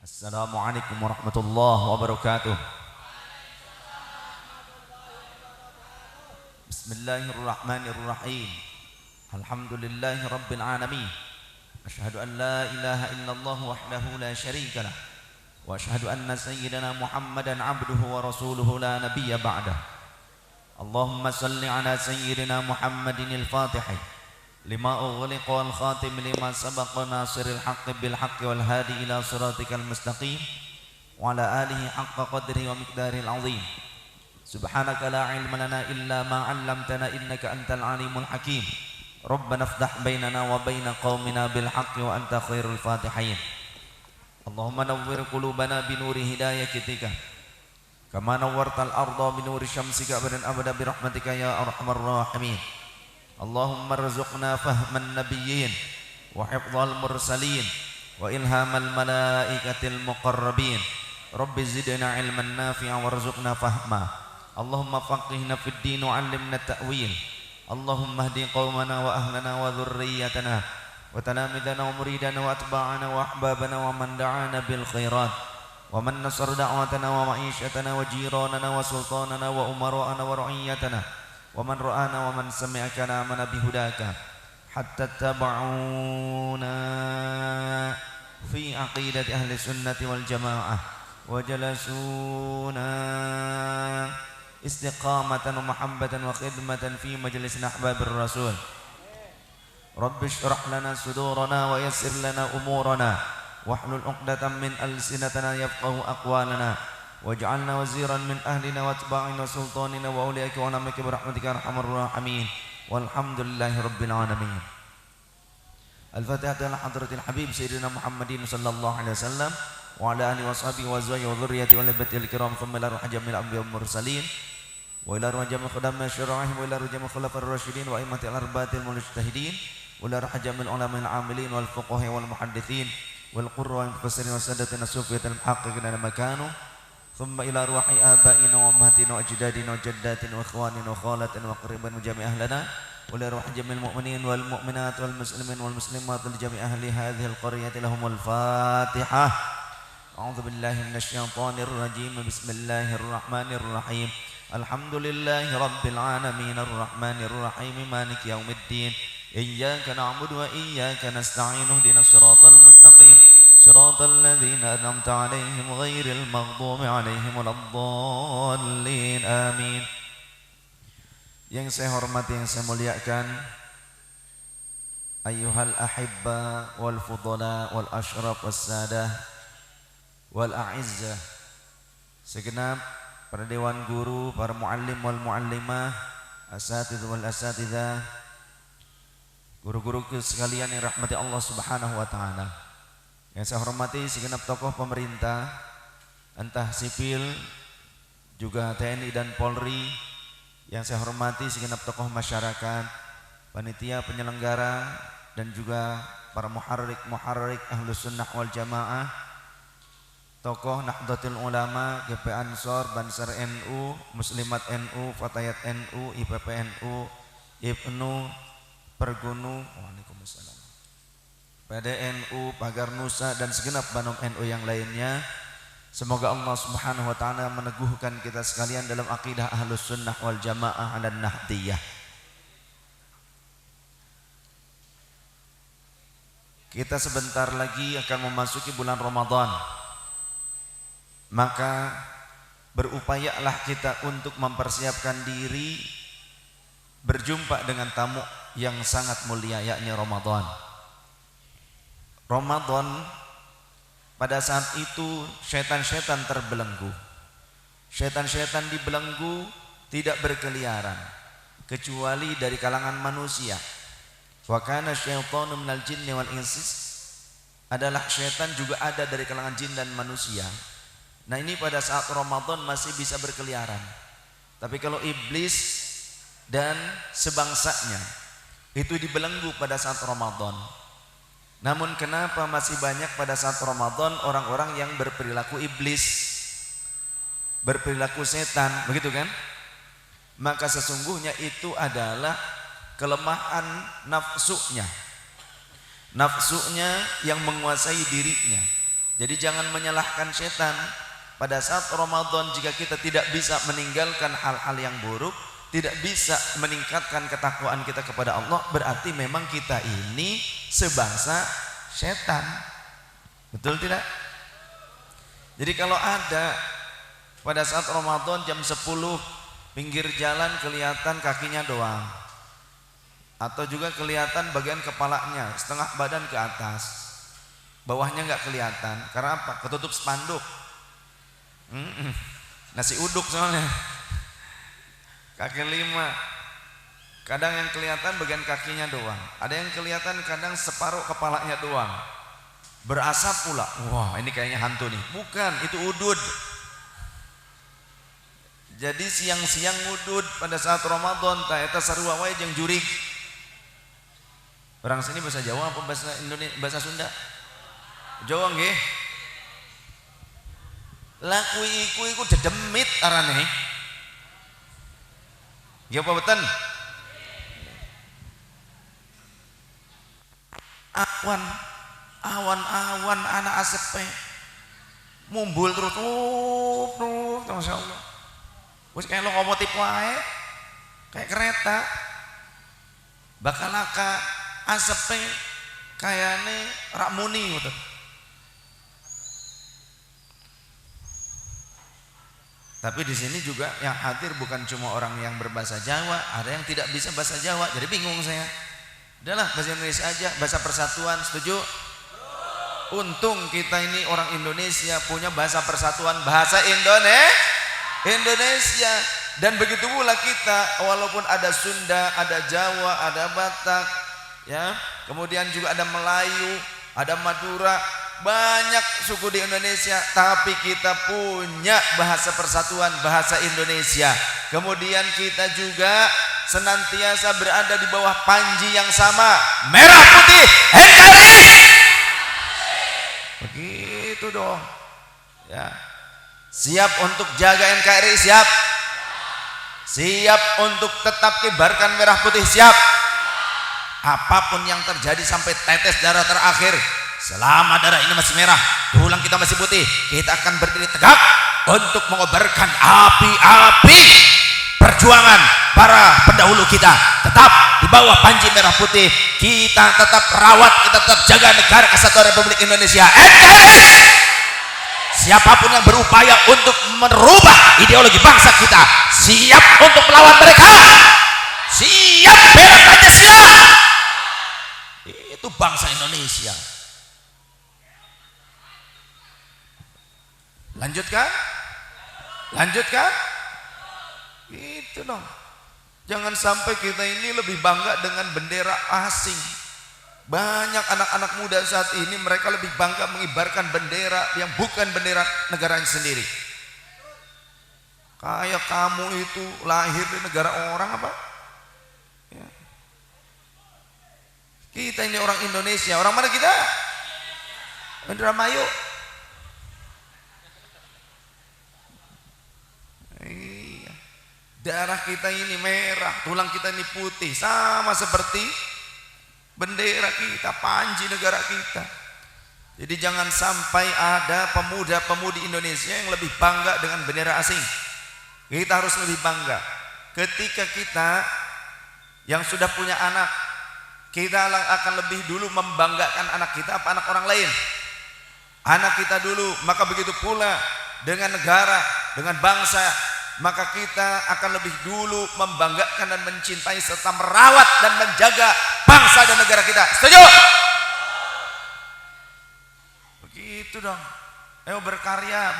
Assalamualaikum warahmatullahi wabarakatuh. Bismillahirrahmanirrahim. Alhamdulillahi rabbil alamin. Asyhadu an la ilaha illallah wahdahu la syarika lah. Wa asyhadu anna sayyidana Muhammadan abduhu wa rasuluhu la nabiyya ba'dah. Allahumma salli ala sayyidina Muhammadin al-Fatih lima ughliqa wal khatim lima sabaqa nasiril haqqi bil haqqi wal hadi ila siratikal mustaqim wa ala alihi haqqa qadrihi wa miqdaril azim. Subhanaka la ilma lana illa ma 'allamtana innaka antal alimul hakim. Rabbana iftah bainana wa baina qaumina bil haqqi wa anta khairul fatihin. Allahumma nawwir qulubana bi nuri hidayatika kama nawwartal arda bi nuri syamsika abadan abada bi rahmatika ya arhamar rahimin. Allahumma rzuqna fahman nabiyyin wa hifdzal mursalin wa ilhamal malaikatil muqarrabin. Rabbi zidna ilman nafi'a warzuqna fahma. Allahumma faqihna fid din wa 'allimna ta'wil. Allahumma hdi qaumana wa ahlana wa dhurriyyatana wa talamidana wa muridana wa atba'ana wa ahbabana wa man da'ana bil khairat wa man nasar da'watana wa ma'ishatana wa jiranana wa sultanana wa umara'ana wa ra'iyyatana wa man ra'ana wa man sami'a kalamana bihudaka hatta taba'una fi aqidati ahli sunnati wal jamaah wa jalasuna istiqamatan wa mahabbatan wa khidmatan fi majlis ahbabir rasul. Rabbi shrah lana sudurana wa yassir lana umurana wahlul 'uqdatam min alsinatina yafqahu aqwalana waj'alna waziran min ahlina wa atba'ina sultanina wa awliyaika wa namika bi rahmatika arhamar rahimin walhamdulillahi rabbil alamin. Al-Fatihah ila hadratil habib sayyidina Muhammadin sallallahu alaihi wasallam wa ala alihi washabihi wa azwajihi wa dhurriyyatihi wa libatil kiram thumma ila ruhajamil anbiya wal mursalin wa ila ruhajamil khudamil syara'ih wa ila ruhajamil khulafar rasyidin wa immatil arba'atil mujtahidin wa ila ruhajamil ulama'il amilin wal fuqaha wal muhaddithin wal qurra wal mufassirin wa sadatina sufiyatil muhaqqiqin makanu. ثم إلى روح آبائنا وأمهاتنا وأجدادنا وجداتنا وإخواننا وخالاتنا وقريبا وجميع أهلنا وإلى روح جميع المؤمنين والمؤمنات والمسلمين والمسلمات لجميع أهل هذه القرية لهم الفاتحة. أعوذ بالله من الشيطان الرجيم. بسم الله الرحمن الرحيم. الحمد لله رب العالمين الرحمن الرحيم مالك يوم الدين إياك نعبد وإياك نستعين اهدنا الصراط المستقيم صراط الذين أنعمت عليهم غير المغضوب عليهم ولا الضالين آمين. Yang saya hormati, yang saya muliakan, ayyuhal ahibba wal fudala wal ashraf was sadah wal a'izzah, segenap para dewan guru, para muallim wal muallimah, asatidz wal asatidzah, guru-guruku sekalian yang rahmati Allah Subhanahu wa taala. Yang saya hormati segenap tokoh pemerintah, entah sipil juga TNI dan Polri. Yang saya hormati segenap tokoh masyarakat, panitia penyelenggara dan juga para muharrik Ahlus Sunnah wal Jamaah, tokoh Nahdlatul Ulama, GP Ansor, Bansar NU, Muslimat NU, Fatayat NU, IPP NU, IPNU, Pergunu, Waalaikumsalam, PDNU, Pagar Nusa dan segenap Banom NU yang lainnya. Semoga Allah Subhanahu wa taala meneguhkan kita sekalian dalam akidah Ahlus Sunnah wal Jamaah dan Nahdiyah. Kita sebentar lagi akan memasuki bulan Ramadan. Maka berupayalah kita untuk mempersiapkan diri berjumpa dengan tamu yang sangat mulia, yakni Ramadan. Ramadan pada saat itu syaitan-syaitan terbelenggu. Syaitan-syaitan dibelenggu, tidak berkeliaran kecuali dari kalangan manusia. Wa kana syaitanu minal jinni wal insis, adalah syaitan juga ada dari kalangan jin dan manusia. Nah, ini pada saat Ramadan masih bisa berkeliaran. Tapi kalau iblis dan sebangsanya itu dibelenggu pada saat Ramadan. Namun kenapa masih banyak pada saat Ramadan orang-orang yang berperilaku iblis, berperilaku setan, begitu kan? Maka sesungguhnya itu adalah kelemahan nafsunya. Nafsunya yang menguasai dirinya. Jadi jangan menyalahkan setan. Pada saat Ramadan jika kita tidak bisa meninggalkan hal-hal yang buruk, tidak bisa meningkatkan ketakwaan kita kepada Allah, berarti memang kita ini sebangsa setan. Betul tidak? Jadi kalau ada pada saat Ramadan jam 10 pinggir jalan kelihatan kakinya doang, atau juga kelihatan bagian kepalanya, setengah badan ke atas, bawahnya nggak kelihatan. Karena apa? Ketutup spanduk. Nasi uduk soalnya. Kaki 5. Kadang yang kelihatan bagian kakinya doang, ada yang kelihatan kadang separuh kepalanya doang. Berasap pula. Wah, ini kayaknya hantu nih. Bukan, itu udud. Jadi siang-siang udud pada saat Ramadan ta eta sarua wae jeung jurig. Orang sini bahasa Jawa apa bahasa Indonesia, bahasa Sunda? Jawa nggih. Lah kuwi iku dedemit arane. Ya apa beten? Awan anak asepe mumbul terus Masya Allah. Wis kayak lokomotif wae, kayak kereta. Bakalaka asepe kayane rak muni ngoten. Tapi di sini juga yang hadir bukan cuma orang yang berbahasa Jawa, ada yang tidak bisa bahasa Jawa. Jadi bingung saya. Udahlah bahasa Indonesia aja, bahasa persatuan, setuju? Untung kita ini orang Indonesia punya bahasa persatuan, bahasa Indonesia. Dan begitu pula kita, walaupun ada Sunda, ada Jawa, ada Batak, ya, kemudian juga ada Melayu, ada Madura, banyak suku di Indonesia, tapi kita punya bahasa persatuan, bahasa Indonesia. Kemudian kita juga senantiasa berada di bawah panji yang sama, merah putih NKRI. Begitu dong, ya. Siap untuk jaga NKRI, siap. Siap untuk tetap kibarkan merah putih, siap. Apapun yang terjadi sampai tetes darah terakhir, selama darah ini masih merah, tulang kita masih putih, kita akan berdiri tegak untuk mengobarkan api-api perjuangan para pendahulu kita. Tetap di bawah panji merah putih, kita tetap rawat, kita tetap jaga negara kesatuan Republik Indonesia NKRI. Siapapun yang berupaya untuk merubah ideologi bangsa kita, siap untuk melawan mereka, siap bela Pancasila. Itu bangsa Indonesia. Lanjutkan, itu dong. Jangan sampai kita ini lebih bangga dengan bendera asing. Banyak anak-anak muda saat ini mereka lebih bangga mengibarkan bendera yang bukan bendera negaranya sendiri. Kayak kamu itu lahir di negara orang apa? Ya. Kita ini orang Indonesia. Orang mana kita? Indramayu. Iya. Darah kita ini merah, tulang kita ini putih, sama seperti bendera kita, panji negara kita. Jadi jangan sampai ada pemuda-pemudi Indonesia yang lebih bangga dengan bendera asing. Kita harus lebih bangga. Ketika kita yang sudah punya anak, kita akan lebih dulu membanggakan anak kita apa anak orang lain? Anak kita dulu, maka begitu pula dengan negara, dengan bangsa, maka kita akan lebih dulu membanggakan dan mencintai serta merawat dan menjaga bangsa dan negara kita. Setuju? Begitu dong. Ayo berkarya.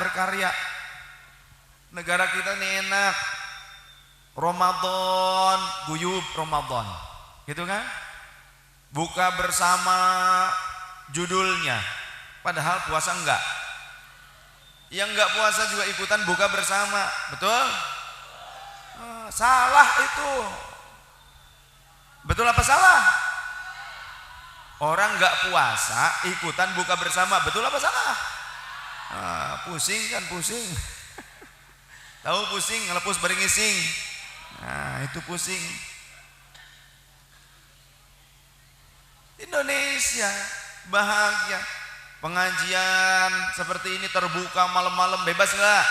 Negara kita ini enak. Ramadan, guyub Ramadan. Gitu kan? Buka bersama judulnya. Padahal puasa enggak. Yang enggak puasa juga ikutan buka bersama. Betul? Salah itu. Betul apa salah? Orang enggak puasa ikutan buka bersama. Betul apa salah? Pusing kan, pusing. Tahu pusing, ngelepus bareng ngising. Nah, itu pusing. Indonesia bahagia. Pengajian seperti ini terbuka malam-malam bebas nggak?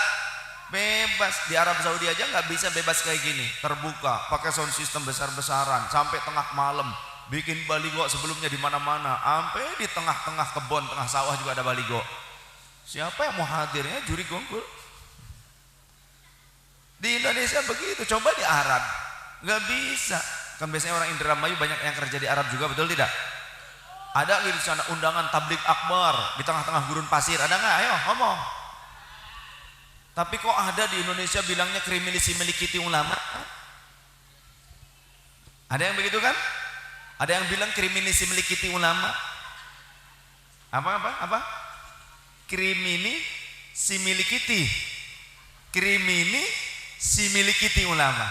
Bebas. Di Arab Saudi aja nggak bisa bebas kayak gini, terbuka, pakai sound system besar-besaran sampai tengah malam, bikin baligo sebelumnya di mana-mana, sampai di tengah-tengah kebun, tengah sawah juga ada baligo. Siapa yang mau hadirnya juri kumpul? Di Indonesia begitu, coba di Arab nggak bisa. Kan biasanya orang Indramayu banyak yang kerja di Arab juga, betul tidak? Ada di sana undangan tablik akbar di tengah-tengah gurun pasir, ada nggak? Ayo ngomong. Tapi kok ada di Indonesia bilangnya kriminisi milikiti ulama? Ada yang begitu kan? Ada yang bilang kriminisi milikiti ulama. Apa? Krimini si milikiti. Krimini si milikiti ulama.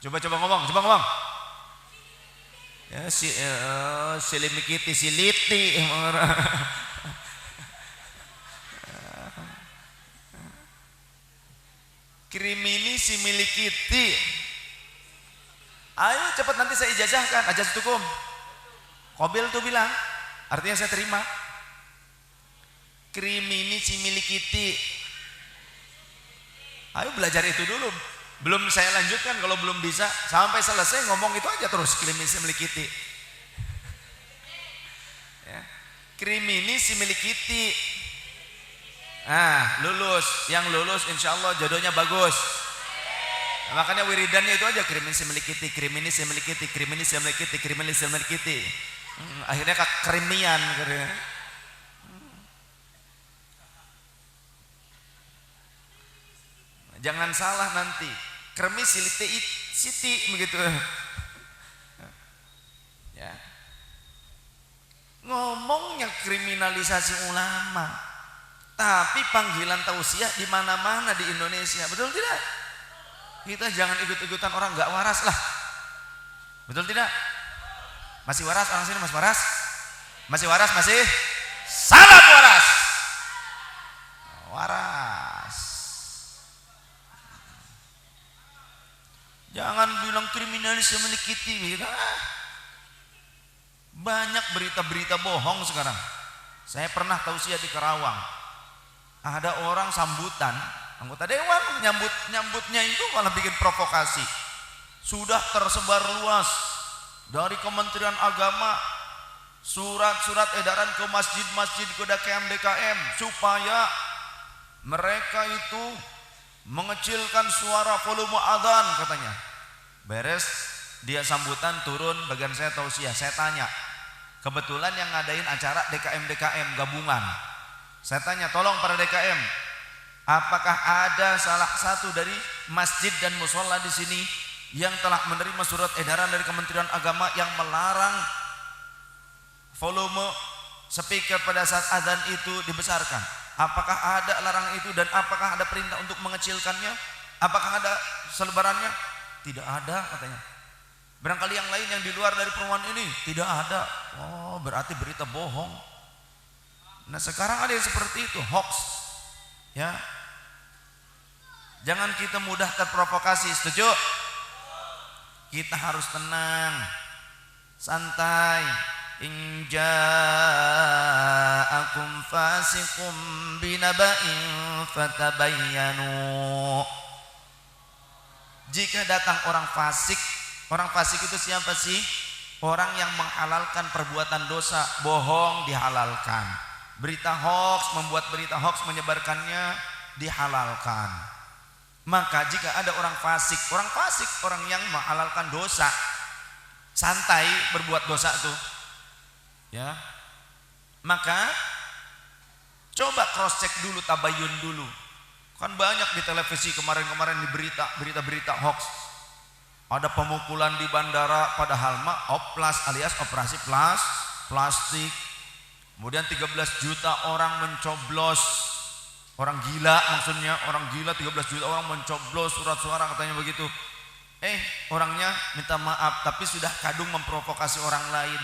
Coba ngomong. Ya si limikiti si liti. Krimini si milikiti. Ayo cepat nanti saya ijazahkan, ajaz tukum. Qabil tuh bilang, artinya saya terima. Krimini si milikiti. Ayo belajar itu dulu. Belum saya lanjutkan kalau belum bisa, sampai selesai ngomong itu aja terus, krimini si milikiti. Ya. Krimini si milikiti. Nah, yang lulus insya Allah jodohnya bagus. Nah, makanya wiridannya itu aja, krimini si milikiti, krimini si milikiti, krimini si milikiti, krimini si milikiti. Akhirnya kekrimian. Jangan salah nanti, kremi siliti siti begitu. Ya. Ngomongnya kriminalisasi ulama, tapi panggilan tausiah di mana-mana di Indonesia, betul tidak? Kita jangan ikut-ikutan orang nggak waras lah, betul tidak? Masih waras orang sini, mas waras? Masih waras? Masih? Salam waras. Waras. Jangan bilang kriminalis milikiti. Banyak berita-berita bohong sekarang. Saya pernah tausiah di Karawang. Ada orang sambutan, anggota dewan nyambutnya itu malah bikin provokasi. Sudah tersebar luas dari Kementerian Agama surat-surat edaran ke masjid-masjid, ke DKM supaya mereka itu mengecilkan suara volume adzan katanya. Beres dia sambutan turun, bagian saya tausiah, saya tanya, kebetulan yang ngadain acara DKM gabungan. Saya tanya, tolong para DKM, apakah ada salah satu dari masjid dan musola di sini yang telah menerima surat edaran dari Kementerian Agama yang melarang volume speaker pada saat adzan itu dibesarkan? Apakah ada larangan itu dan apakah ada perintah untuk mengecilkannya? Apakah ada selebarannya? Tidak ada katanya. Barangkali yang lain yang di luar dari perumahan ini tidak ada. Oh, berarti berita bohong. Nah, sekarang ada yang seperti itu, hoax. Ya. Jangan kita mudah terprovokasi, setuju? Kita harus tenang, santai. In ja'akum fasiqum binaba'in fatabayyanu. Jika datang orang fasik itu siapa sih? Orang yang menghalalkan perbuatan dosa, bohong dihalalkan. Berita hoax, membuat berita hoax, menyebarkannya dihalalkan. Maka jika ada orang fasik, orang yang menghalalkan dosa, santai berbuat dosa tuh. Ya, maka coba cross check dulu, tabayun dulu. Kan banyak di televisi kemarin di berita hoax. Ada pemukulan di bandara padahal mah oplas alias operasi plastik. Kemudian 13 juta orang mencoblos. Orang gila maksudnya, orang gila 13 juta orang mencoblos surat suara katanya begitu. Orangnya minta maaf tapi sudah kadung memprovokasi orang lain.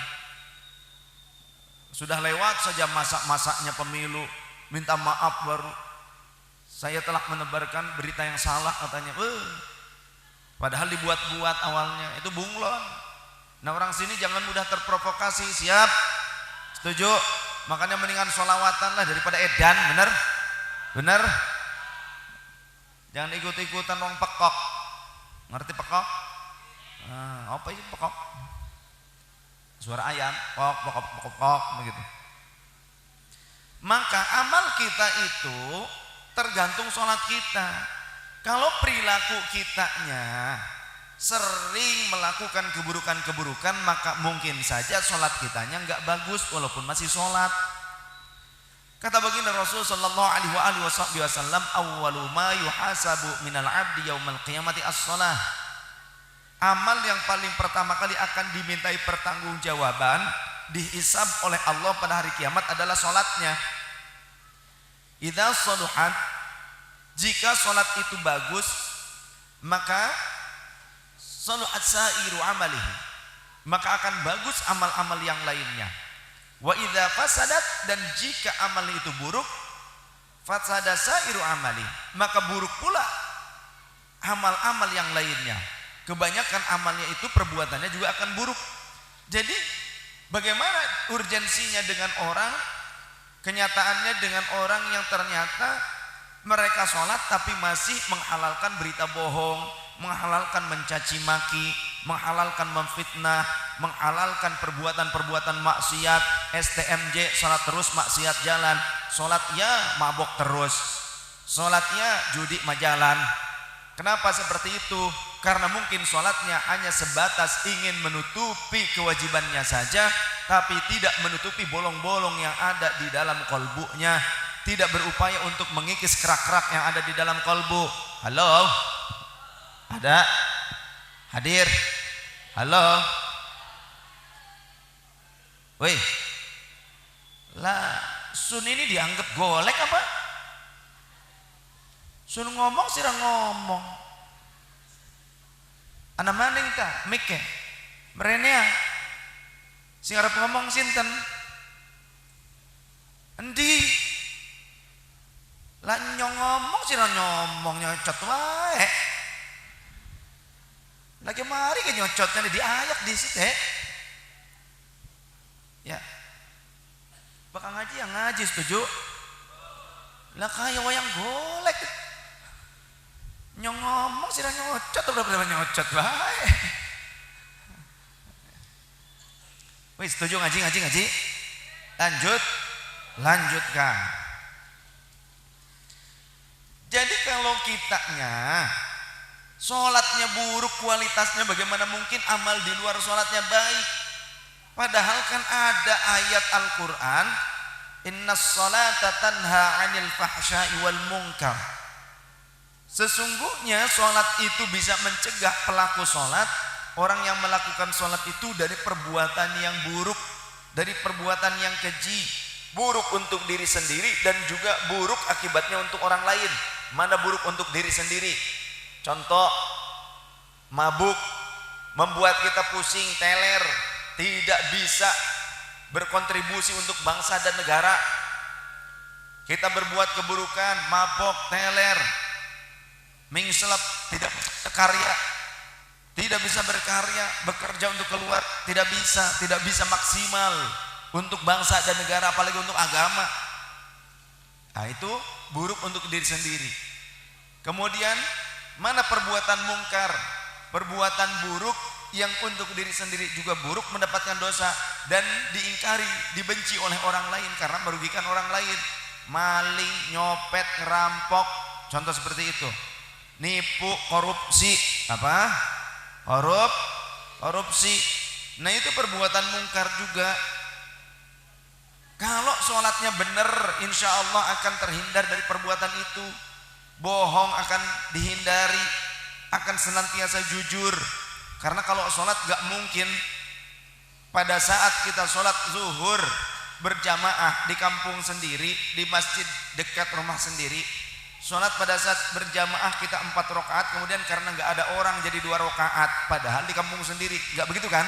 Sudah lewat saja masa-masanya pemilu, minta maaf baru. Saya telah menebarkan berita yang salah katanya. Padahal dibuat-buat awalnya, itu bunglon. Nah, orang sini jangan mudah terprovokasi, siap? Setuju? Makanya mendingan sholawatan lah daripada edan, bener? Bener? Jangan ikut-ikutan orang pekok. Ngerti pekok? Apa itu pekok? Suara ayam, pok, pokok, pokok, pok, begitu. Maka amal kita itu tergantung sholat kita. Kalau perilaku kitanya sering melakukan keburukan-keburukan, maka mungkin saja sholat kitanya nggak bagus walaupun masih sholat. Kata baginda Rasul sallallahu alaihi wasallam, awwalu ma yuhasabu minal abdi yaumal qiyamati as-shalah. Amal yang paling pertama kali akan dimintai pertanggungjawaban, dihisab oleh Allah pada hari kiamat adalah sholatnya. Idza shaluhat, jika sholat itu bagus, maka shaluhat sairu amalihi, maka akan bagus amal-amal yang lainnya. Wa idza fasadat, dan jika amal itu buruk, fasada sairu amali, maka buruk pula amal-amal yang lainnya. Kebanyakan amalnya itu perbuatannya juga akan buruk. Jadi bagaimana urgensinya dengan orang, kenyataannya dengan orang yang ternyata mereka sholat tapi masih menghalalkan berita bohong, menghalalkan mencaci maki, menghalalkan memfitnah, menghalalkan perbuatan-perbuatan maksiat. STMJ, sholat terus maksiat jalan, sholatnya mabok terus, sholatnya judi majalan. Kenapa seperti itu? Karena mungkin sholatnya hanya sebatas ingin menutupi kewajibannya saja, tapi tidak menutupi bolong-bolong yang ada di dalam kolbunya, tidak berupaya untuk mengikis kerak-kerak yang ada di dalam kolbu. Halo? Ada? Hadir? Halo? Woi, lah sun ini dianggap golek apa? Sun ngomong sirah ngomong. Ana maning ta mike merenea sing arep ngomong sinten? Endi? Lah nyong ngomong sirah nyomong nyocot wae. Lagi mari ke nyocotnya diayak di situ. Ya. Bakal ngaji yang ngaji setuju? Lah kaya wayang golek. Nyong ngomong sih nyocot, berapa nyocot bae. Wih, setuju ngaji. Lanjutkan. Jadi kalau kitanya sholatnya buruk kualitasnya, bagaimana mungkin amal di luar sholatnya baik? Padahal kan ada ayat Al-Quran, innas sholata tanha 'anil fahsya'i wal munkar. Sesungguhnya sholat itu bisa mencegah pelaku sholat, orang yang melakukan sholat itu dari perbuatan yang buruk, dari perbuatan yang keji, buruk untuk diri sendiri dan juga buruk akibatnya untuk orang lain. Mana buruk untuk diri sendiri? Contoh, mabuk membuat kita pusing, teler, tidak bisa berkontribusi untuk bangsa dan negara. Kita berbuat keburukan, mabok, teler, mingselap, tidak bisa berkarya, bekerja untuk keluar, tidak bisa maksimal untuk bangsa dan negara, apalagi untuk agama. Nah, itu buruk untuk diri sendiri. Kemudian mana perbuatan mungkar, perbuatan buruk yang untuk diri sendiri juga buruk, mendapatkan dosa dan diingkari, dibenci oleh orang lain karena merugikan orang lain. Maling, nyopet, ngerampok, contoh seperti itu. Nipu, korupsi, apa? Korupsi. Nah, itu perbuatan mungkar juga. Kalau sholatnya benar, insya Allah akan terhindar dari perbuatan itu. Bohong akan dihindari, akan senantiasa jujur. Karena kalau sholat gak mungkin pada saat kita sholat zuhur berjamaah di kampung sendiri, di masjid dekat rumah sendiri, sholat pada saat berjamaah kita 4 rakaat, kemudian karena gak ada orang jadi 2 rakaat, padahal di kampung sendiri, gak begitu kan?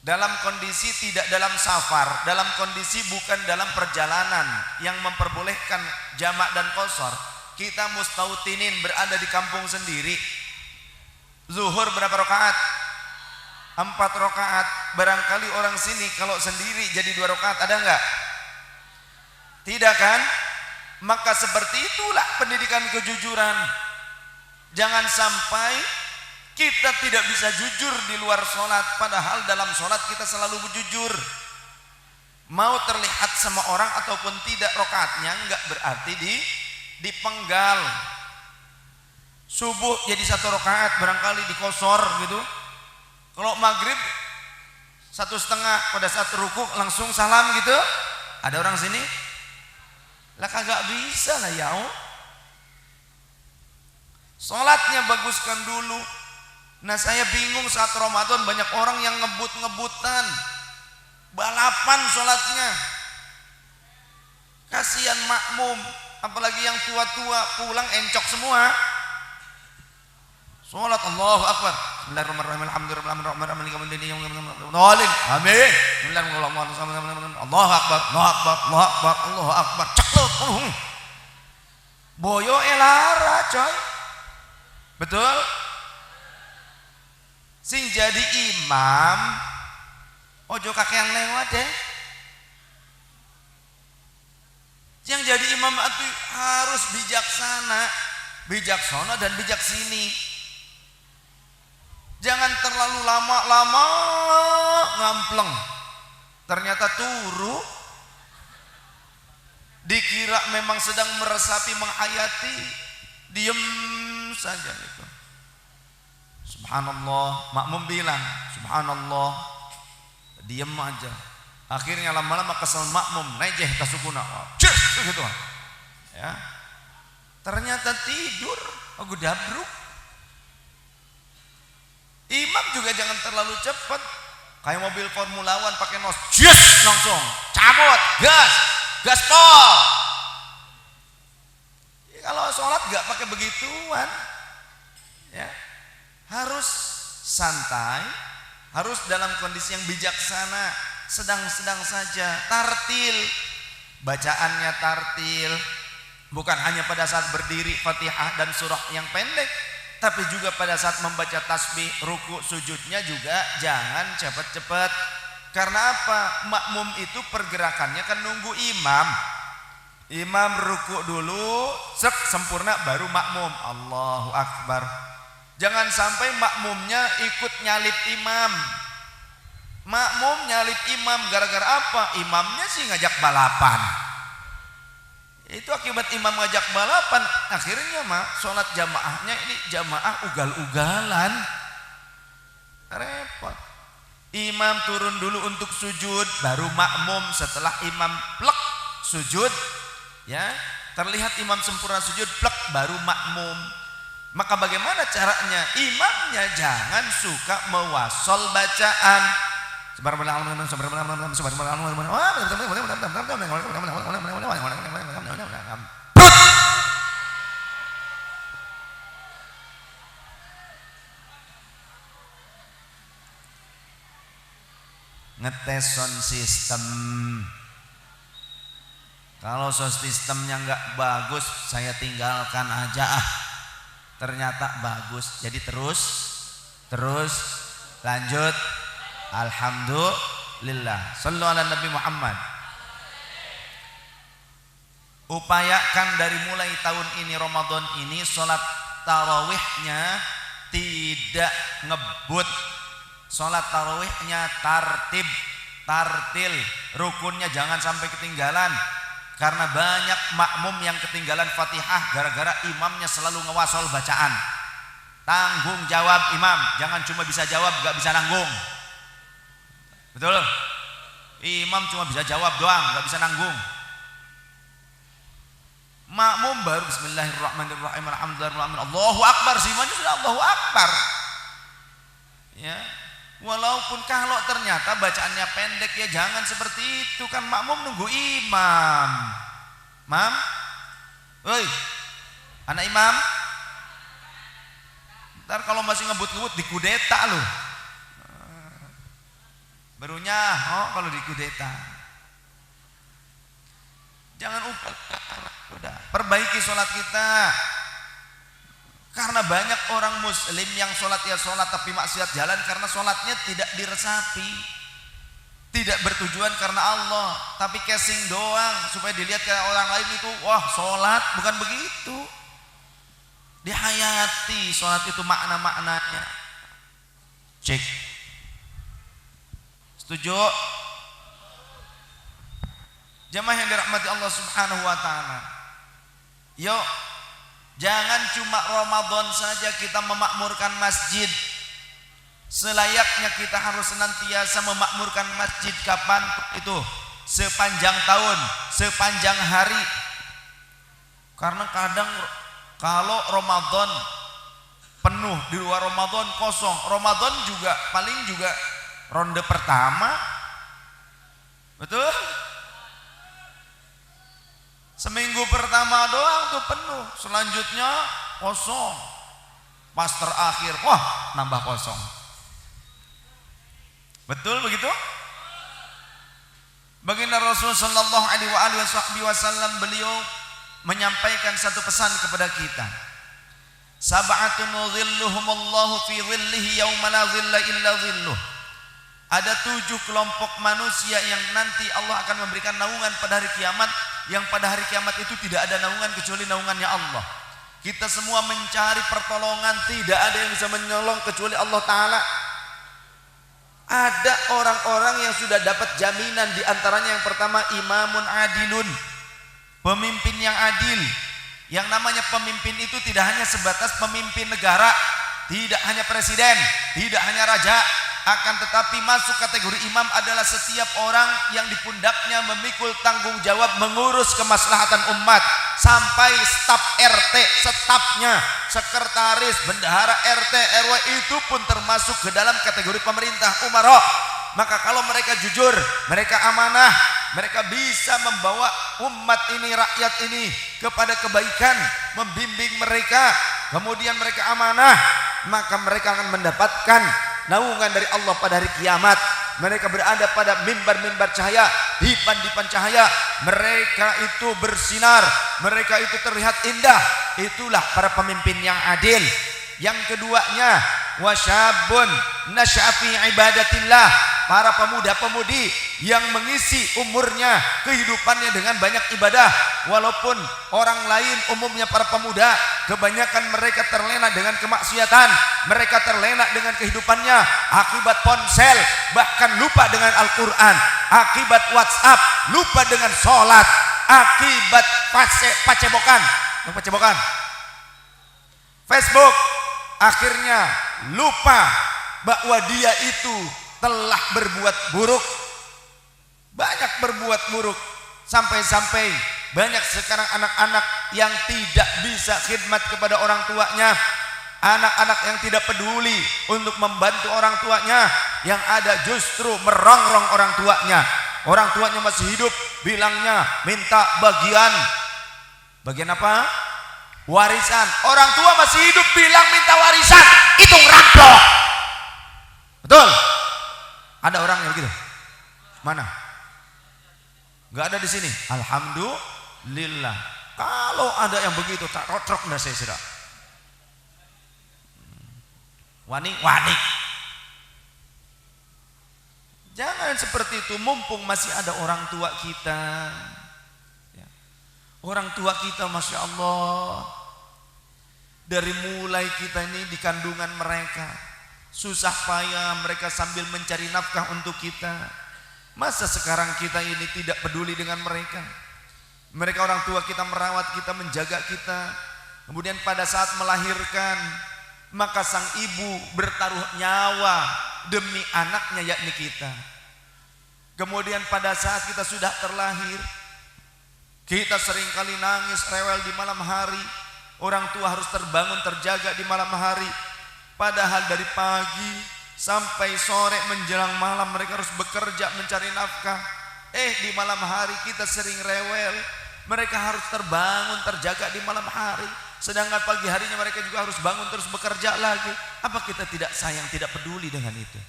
Dalam kondisi tidak dalam safar, dalam kondisi bukan dalam perjalanan yang memperbolehkan jamak dan qashar, kita mustautinin berada di kampung sendiri. Zuhur berapa rakaat? 4 rakaat. barangkali orang sini kalau sendiri jadi 2 rakaat, ada enggak? Tidak kan? Maka seperti itulah pendidikan kejujuran. Jangan sampai kita tidak bisa jujur di luar sholat, padahal dalam sholat kita selalu jujur. Mau terlihat sama orang ataupun tidak rakaatnya enggak berarti dipenggal. Subuh jadi 1 rakaat barangkali dikosor gitu. Kalau maghrib 1,5 pada saat ruku langsung salam gitu. Ada orang sini? Lah kagak bisa lah ya. Sholatnya baguskan dulu. Nah saya bingung saat Ramadan banyak orang yang ngebut-ngebutan, balapan sholatnya. Kasihan makmum, apalagi yang tua-tua pulang encok semua. Sholat Allahu Akbar. Bismillahirrahmanirrahim. Amin. Allahu Akbar, Allahu Akbar, Allahu Akbar, Allahu Akbar. Cekluk. Boyo elara coy. Betul? Sing jadi imam ojo kakean lewat deh. Yang jadi imam itu harus bijaksana dan bijak sini. Jangan terlalu lama-lama ngampleng. Ternyata turu. Dikira memang sedang meresapi, menghayati, diem saja itu. Subhanallah, makmum bilang subhanallah, diem aja. Akhirnya lama-lama kesel makmum, nejeh tasukuna, gitu. Ya. Ternyata tidur, dabruk. Imam juga jangan terlalu cepat, kayak mobil Formula One pakai nos, langsung cabut, gaspol. Ya, kalau sholat gak pakai begituan, ya harus santai, harus dalam kondisi yang bijaksana, sedang-sedang saja, tartil, bacaannya tartil, bukan hanya pada saat berdiri Fatihah dan surah yang pendek, tapi juga pada saat membaca tasbih, ruku, sujudnya juga jangan cepat-cepat. Karena apa? Makmum itu pergerakannya kan nunggu imam. Imam ruku dulu, sempurna baru makmum. Allahu Akbar. Jangan sampai makmumnya ikut nyalip imam. Makmum nyalip imam gara-gara apa? Imamnya sih ngajak balapan. Itu akibat imam ngajak balapan, akhirnya sholat jamaahnya ini jamaah ugal-ugalan, repot. Imam turun dulu untuk sujud, baru makmum. Setelah imam plek sujud, ya terlihat imam sempurna sujud plek, baru makmum. Maka bagaimana caranya? Imamnya jangan suka mewasol bacaan. Ngetes sound system. Kalau sound systemnya nggak bagus, saya tinggalkan aja. Ternyata bagus, jadi terus lanjut. Alhamdulillah. Shallu ala Nabi Muhammad. Upayakan dari mulai tahun ini, Ramadan ini, sholat tarawihnya tidak ngebut. Sholat tarawihnya tartil, rukunnya jangan sampai ketinggalan. Karena banyak makmum yang ketinggalan Fatihah gara-gara imamnya selalu ngewasol bacaan. Tanggung jawab imam, jangan cuma bisa jawab gak bisa nanggung. Betul? Imam cuma bisa jawab doang, gak bisa nanggung. Makmum baru bismillahirrahmanirrahim, alhamdulillah, Allahu Akbar, imamnya sudah Allahu Akbar. Ya, walaupun kalau ternyata bacaannya pendek, ya jangan seperti itu, kan makmum nunggu imam. Mam, woi, anak imam, ntar kalau masih ngebut-ngebut dikudeta loh. Barunya, kalau dikudeta. Jangan udah perbaiki sholat kita. Karena banyak orang muslim yang sholat ya sholat tapi maksiat jalan karena sholatnya tidak diresapi. Tidak bertujuan karena Allah, tapi casing doang supaya dilihat kayak orang lain itu, wah sholat, bukan begitu. Dihayati sholat itu makna-maknanya. Cek. Setuju? Jamaah yang dirahmati Allah Subhanahu wa taala. Yuk, jangan cuma Ramadan saja kita memakmurkan masjid. Selayaknya kita harus senantiasa memakmurkan masjid kapan itu? Sepanjang tahun, sepanjang hari. Karena kadang kalau Ramadan penuh, di luar Ramadan kosong. Ramadan juga paling juga ronde pertama. Betul? Seminggu pertama doang tuh penuh, selanjutnya kosong. Pas terakhir, wah nambah kosong. Betul begitu? Baginda Rasul sallallahu alaihi wasallam beliau menyampaikan satu pesan kepada kita. Sab'atun dhilluhumullahu fi dhillihi yauma la dhilla illa dhilluh. Ada 7 kelompok manusia yang nanti Allah akan memberikan naungan pada hari kiamat, yang pada hari kiamat itu tidak ada naungan kecuali naungannya Allah. Kita semua mencari pertolongan, tidak ada yang bisa menolong kecuali Allah Ta'ala. Ada orang-orang yang sudah dapat jaminan, di antaranya yang pertama imamun adilun, pemimpin yang adil. Yang namanya pemimpin itu tidak hanya sebatas pemimpin negara, tidak hanya presiden, tidak hanya raja, akan tetapi masuk kategori imam adalah setiap orang yang di pundaknya memikul tanggung jawab mengurus kemaslahatan umat, sampai staf RT, stafnya, sekretaris, bendahara RT, RW itu pun termasuk ke dalam kategori pemerintah umara. Maka kalau mereka jujur, mereka amanah, mereka bisa membawa umat ini, rakyat ini kepada kebaikan, membimbing mereka, kemudian mereka amanah, maka mereka akan mendapatkan naungan dari Allah pada hari kiamat. Mereka berada pada mimbar-mimbar cahaya, dipan-dipan cahaya. Mereka itu bersinar, mereka itu terlihat indah. Itulah para pemimpin yang adil. Yang keduanya, wasyabun nasya'a fi ibadatillah, para pemuda-pemudi yang mengisi umurnya, kehidupannya dengan banyak ibadah. Walaupun orang lain umumnya para pemuda kebanyakan mereka terlena dengan kemaksiatan, mereka terlena dengan kehidupannya akibat ponsel, bahkan lupa dengan Al-Quran, akibat WhatsApp, lupa dengan sholat, akibat pacebokan, Facebook, akhirnya lupa bahwa dia itu telah berbuat buruk, banyak berbuat buruk, sampai-sampai banyak sekarang anak-anak yang tidak bisa khidmat kepada orang tuanya, anak-anak yang tidak peduli untuk membantu orang tuanya, yang ada justru merongrong orang tuanya. Orang tuanya masih hidup, bilangnya minta bagian apa? Warisan. Orang tua masih hidup bilang minta warisan, itu ngerampok. Betul? Ada orang yang begitu? Mana? Gak ada di sini. Alhamdulillah. Kalau ada yang begitu, tak rotrok ndak saya sudah. Wani. Jangan seperti itu, mumpung masih ada orang tua kita. Ya. Orang tua kita, Masya Allah, dari mulai kita ini di kandungan mereka, susah payah mereka sambil mencari nafkah untuk kita. Masa sekarang kita ini tidak peduli dengan mereka? Mereka orang tua kita merawat kita, menjaga kita. Kemudian pada saat melahirkan, maka sang ibu bertaruh nyawa demi anaknya, yakni kita. Kemudian pada saat kita sudah terlahir, kita seringkali nangis, rewel di malam hari. Orang tua harus terbangun, terjaga di malam hari. Padahal dari pagi sampai sore menjelang malam mereka harus bekerja mencari nafkah. Di malam hari kita sering rewel. Mereka harus terbangun, terjaga di malam hari. Sedangkan pagi harinya mereka juga harus bangun terus bekerja lagi. Apa kita tidak sayang, tidak peduli dengan itu?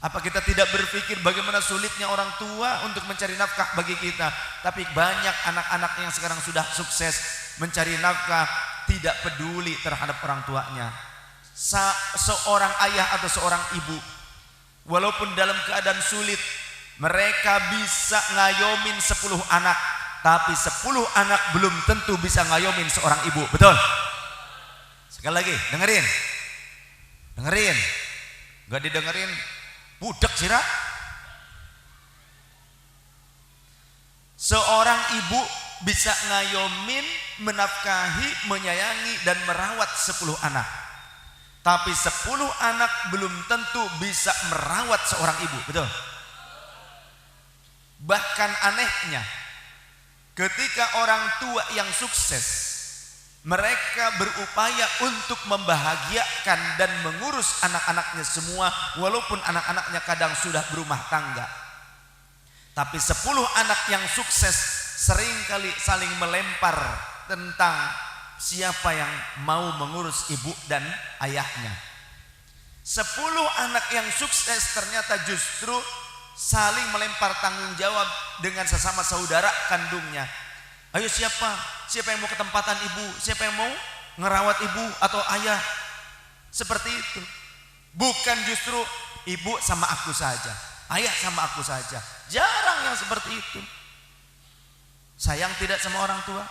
Apa kita tidak berpikir bagaimana sulitnya orang tua untuk mencari nafkah bagi kita? Tapi banyak anak-anak yang sekarang sudah sukses mencari nafkah, tidak peduli terhadap orang tuanya. Seorang ayah atau seorang ibu, walaupun dalam keadaan sulit, Mereka bisa ngayomin 10 anak, tapi 10 anak belum tentu bisa ngayomin seorang ibu. Betul? Sekali lagi, dengerin. Dengerin. Gak didengerin, budek sira. Seorang ibu bisa ngayomin, menafkahi, menyayangi, dan merawat 10 anak. Tapi 10 anak belum tentu bisa merawat seorang ibu. Betul? Bahkan anehnya, ketika orang tua yang sukses, mereka berupaya untuk membahagiakan dan mengurus anak-anaknya semua, walaupun anak-anaknya kadang sudah berumah tangga. Tapi 10 anak yang sukses seringkali saling melempar tentang siapa yang mau mengurus ibu dan ayahnya. 10 anak yang sukses ternyata justru saling melempar tanggung jawab dengan sesama saudara kandungnya. Ayo siapa yang mau ke tempatan ibu, siapa yang mau ngerawat ibu atau ayah. Seperti itu. Bukan justru ibu sama aku saja, ayah sama aku saja. Jarang yang seperti itu. Sayang tidak sama orang tua?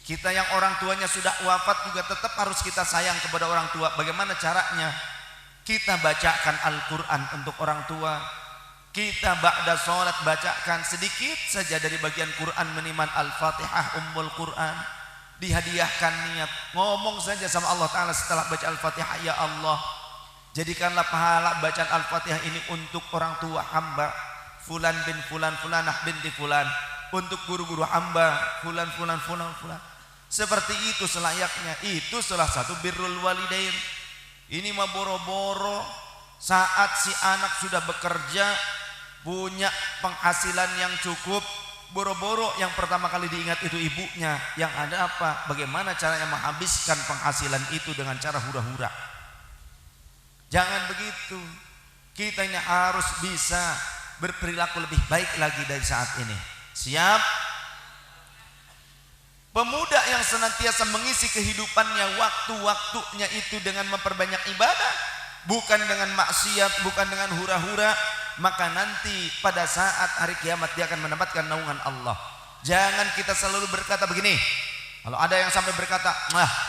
Kita yang orang tuanya sudah wafat juga tetap harus kita sayang kepada orang tua. Bagaimana caranya? Kita bacakan Al-Quran untuk orang tua. Kita ba'da sholat bacakan sedikit saja dari bagian Quran meniman Al-Fatihah Ummul Quran. Dihadiahkan niat. Ngomong saja sama Allah Ta'ala setelah baca Al-Fatihah, ya Allah, jadikanlah pahala bacaan Al-Fatihah ini untuk orang tua hamba Fulan bin Fulan, Fulanah binti Fulan, untuk guru-guru hamba Fulan, Fulan, Fulan, Fulan. Seperti itu selayaknya. Itu salah satu birrul walidain. Ini mah boro-boro saat si anak sudah bekerja, punya penghasilan yang cukup, boro-boro yang pertama kali diingat itu ibunya. Yang ada apa? Bagaimana caranya menghabiskan penghasilan itu dengan cara hura-hura. Jangan begitu. Kita ini harus bisa berperilaku lebih baik lagi dari saat ini. Siap? Pemuda yang senantiasa mengisi kehidupannya, waktu-waktunya itu dengan memperbanyak ibadah, bukan dengan maksiat, bukan dengan hura-hura, maka nanti pada saat hari kiamat dia akan mendapatkan naungan Allah. Jangan kita selalu berkata begini. Kalau ada yang sampai berkata,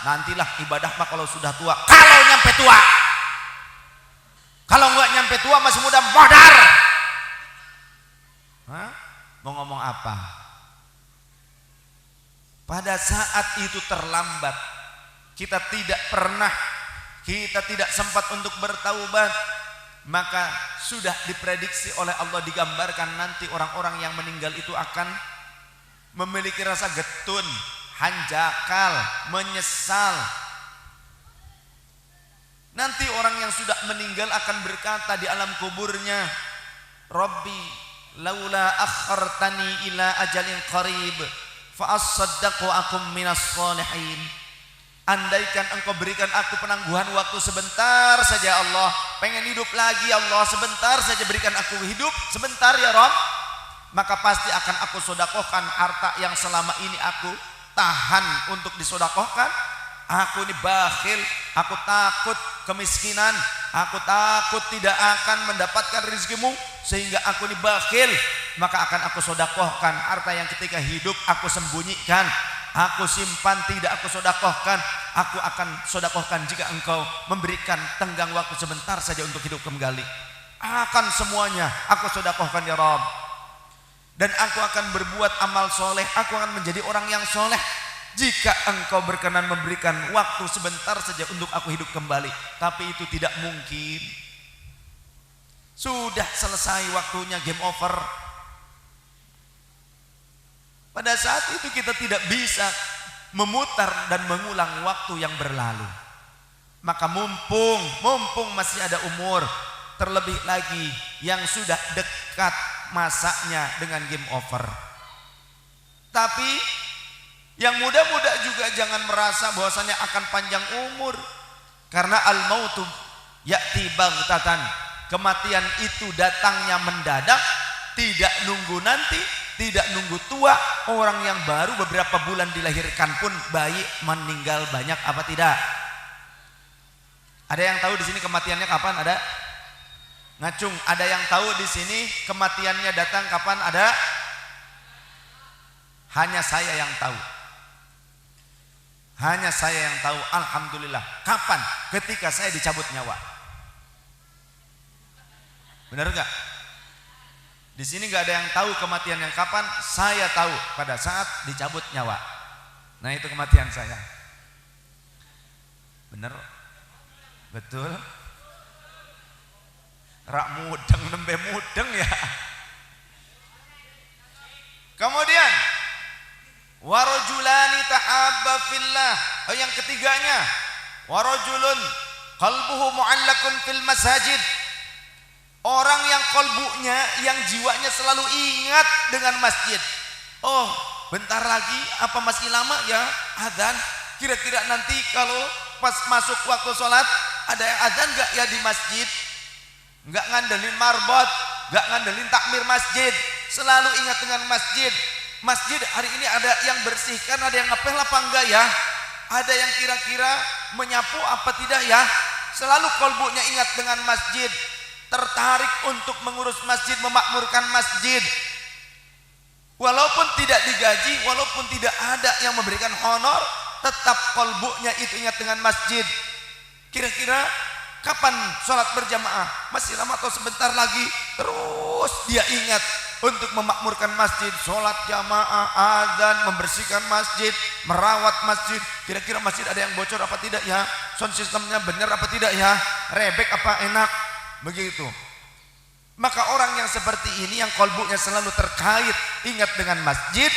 nantilah ibadah mah kalau sudah tua. Kalau nyampe tua. Kalau enggak nyampe tua masih muda, modar. Mau ngomong apa? Pada saat itu terlambat, kita tidak sempat untuk bertaubat, maka sudah diprediksi oleh Allah, digambarkan nanti orang-orang yang meninggal itu akan memiliki rasa getun, hanjakal, menyesal. Nanti orang yang sudah meninggal akan berkata di alam kuburnya, Rabbi laula akhartani ila ajalin qarib fa'as-saddaqu akum minas salihin. Andaikan engkau berikan aku penangguhan waktu sebentar saja Allah, pengen hidup lagi Allah, sebentar saja berikan aku hidup, sebentar ya Rabb, maka pasti akan aku sodakohkan harta yang selama ini aku tahan untuk disodakohkan. Aku ini bakhil, aku takut kemiskinan, aku takut tidak akan mendapatkan rezekimu, sehingga aku ini bakhil, maka akan aku sodakohkan harta yang ketika hidup aku sembunyikan, aku simpan, tidak aku sodakohkan. Aku akan sodakohkan jika engkau memberikan tenggang waktu sebentar saja untuk hidup kembali. Akan semuanya aku sodakohkan ya Rabb. Dan aku akan berbuat amal soleh, aku akan menjadi orang yang soleh jika engkau berkenan memberikan waktu sebentar saja untuk aku hidup kembali. Tapi itu tidak mungkin. Sudah selesai waktunya, game over. Pada saat itu kita tidak bisa memutar dan mengulang waktu yang berlalu. Maka mumpung masih ada umur, terlebih lagi yang sudah dekat masanya dengan game over. Tapi yang muda-muda juga jangan merasa bahwasanya akan panjang umur, karena al-mautu ya'ti baghtatan. Kematian itu datangnya mendadak, tidak nunggu nanti, tidak nunggu tua. Orang yang baru beberapa bulan dilahirkan pun bayi meninggal banyak apa tidak? Ada yang tahu di sini kematiannya kapan? Ada? Ngacung, ada yang tahu di sini kematiannya datang kapan? Ada? Hanya saya yang tahu. Hanya saya yang tahu. Alhamdulillah. Kapan? Ketika saya dicabut nyawa. Benar gak? Di sini gak ada yang tahu kematian yang kapan. Saya tahu pada saat dicabut nyawa. Nah, itu kematian saya. Bener? Betul? Rak mudeng nembe mudeng ya. Kemudian warajulani tahabba fillah. Yang ketiganya warajulun qalbuhu mu'allakun fil masajid. Orang yang kolbunya, yang jiwanya selalu ingat dengan masjid. Oh, bentar lagi apa masih lama ya azan? Kira-kira nanti kalau pas masuk waktu sholat ada azan gak ya di masjid? Nggak ngandelin marbot, nggak ngandelin takmir masjid, selalu ingat dengan masjid. Masjid hari ini ada yang bersihkan, ada yang ngepel apa enggak ya? Ada yang kira-kira menyapu apa tidak ya? Selalu kolbunya ingat dengan masjid, tertarik untuk mengurus masjid, memakmurkan masjid. Walaupun tidak digaji, walaupun tidak ada yang memberikan honor, tetap kolbunya itu ingat dengan masjid. Kira-kira kapan sholat berjamaah? Masih lama atau sebentar lagi? Terus dia ingat untuk memakmurkan masjid, sholat jamaah, azan, membersihkan masjid, merawat masjid. Kira-kira masjid ada yang bocor apa tidak ya? Sound sistemnya benar apa tidak ya? Rebek apa enak? Begitu. Maka orang yang seperti ini, yang kolbunya selalu terkait ingat dengan masjid,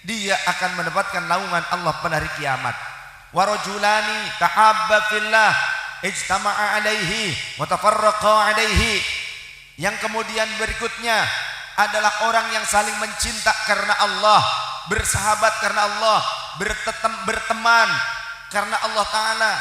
dia akan mendapatkan naungan Allah pada hari kiamat. Warajulani tahabba fillah ijtama'a alaihi wa tafarraqa alaihi. Yang kemudian berikutnya adalah orang yang saling mencinta karena Allah, bersahabat karena Allah, berteman karena Allah Ta'ala,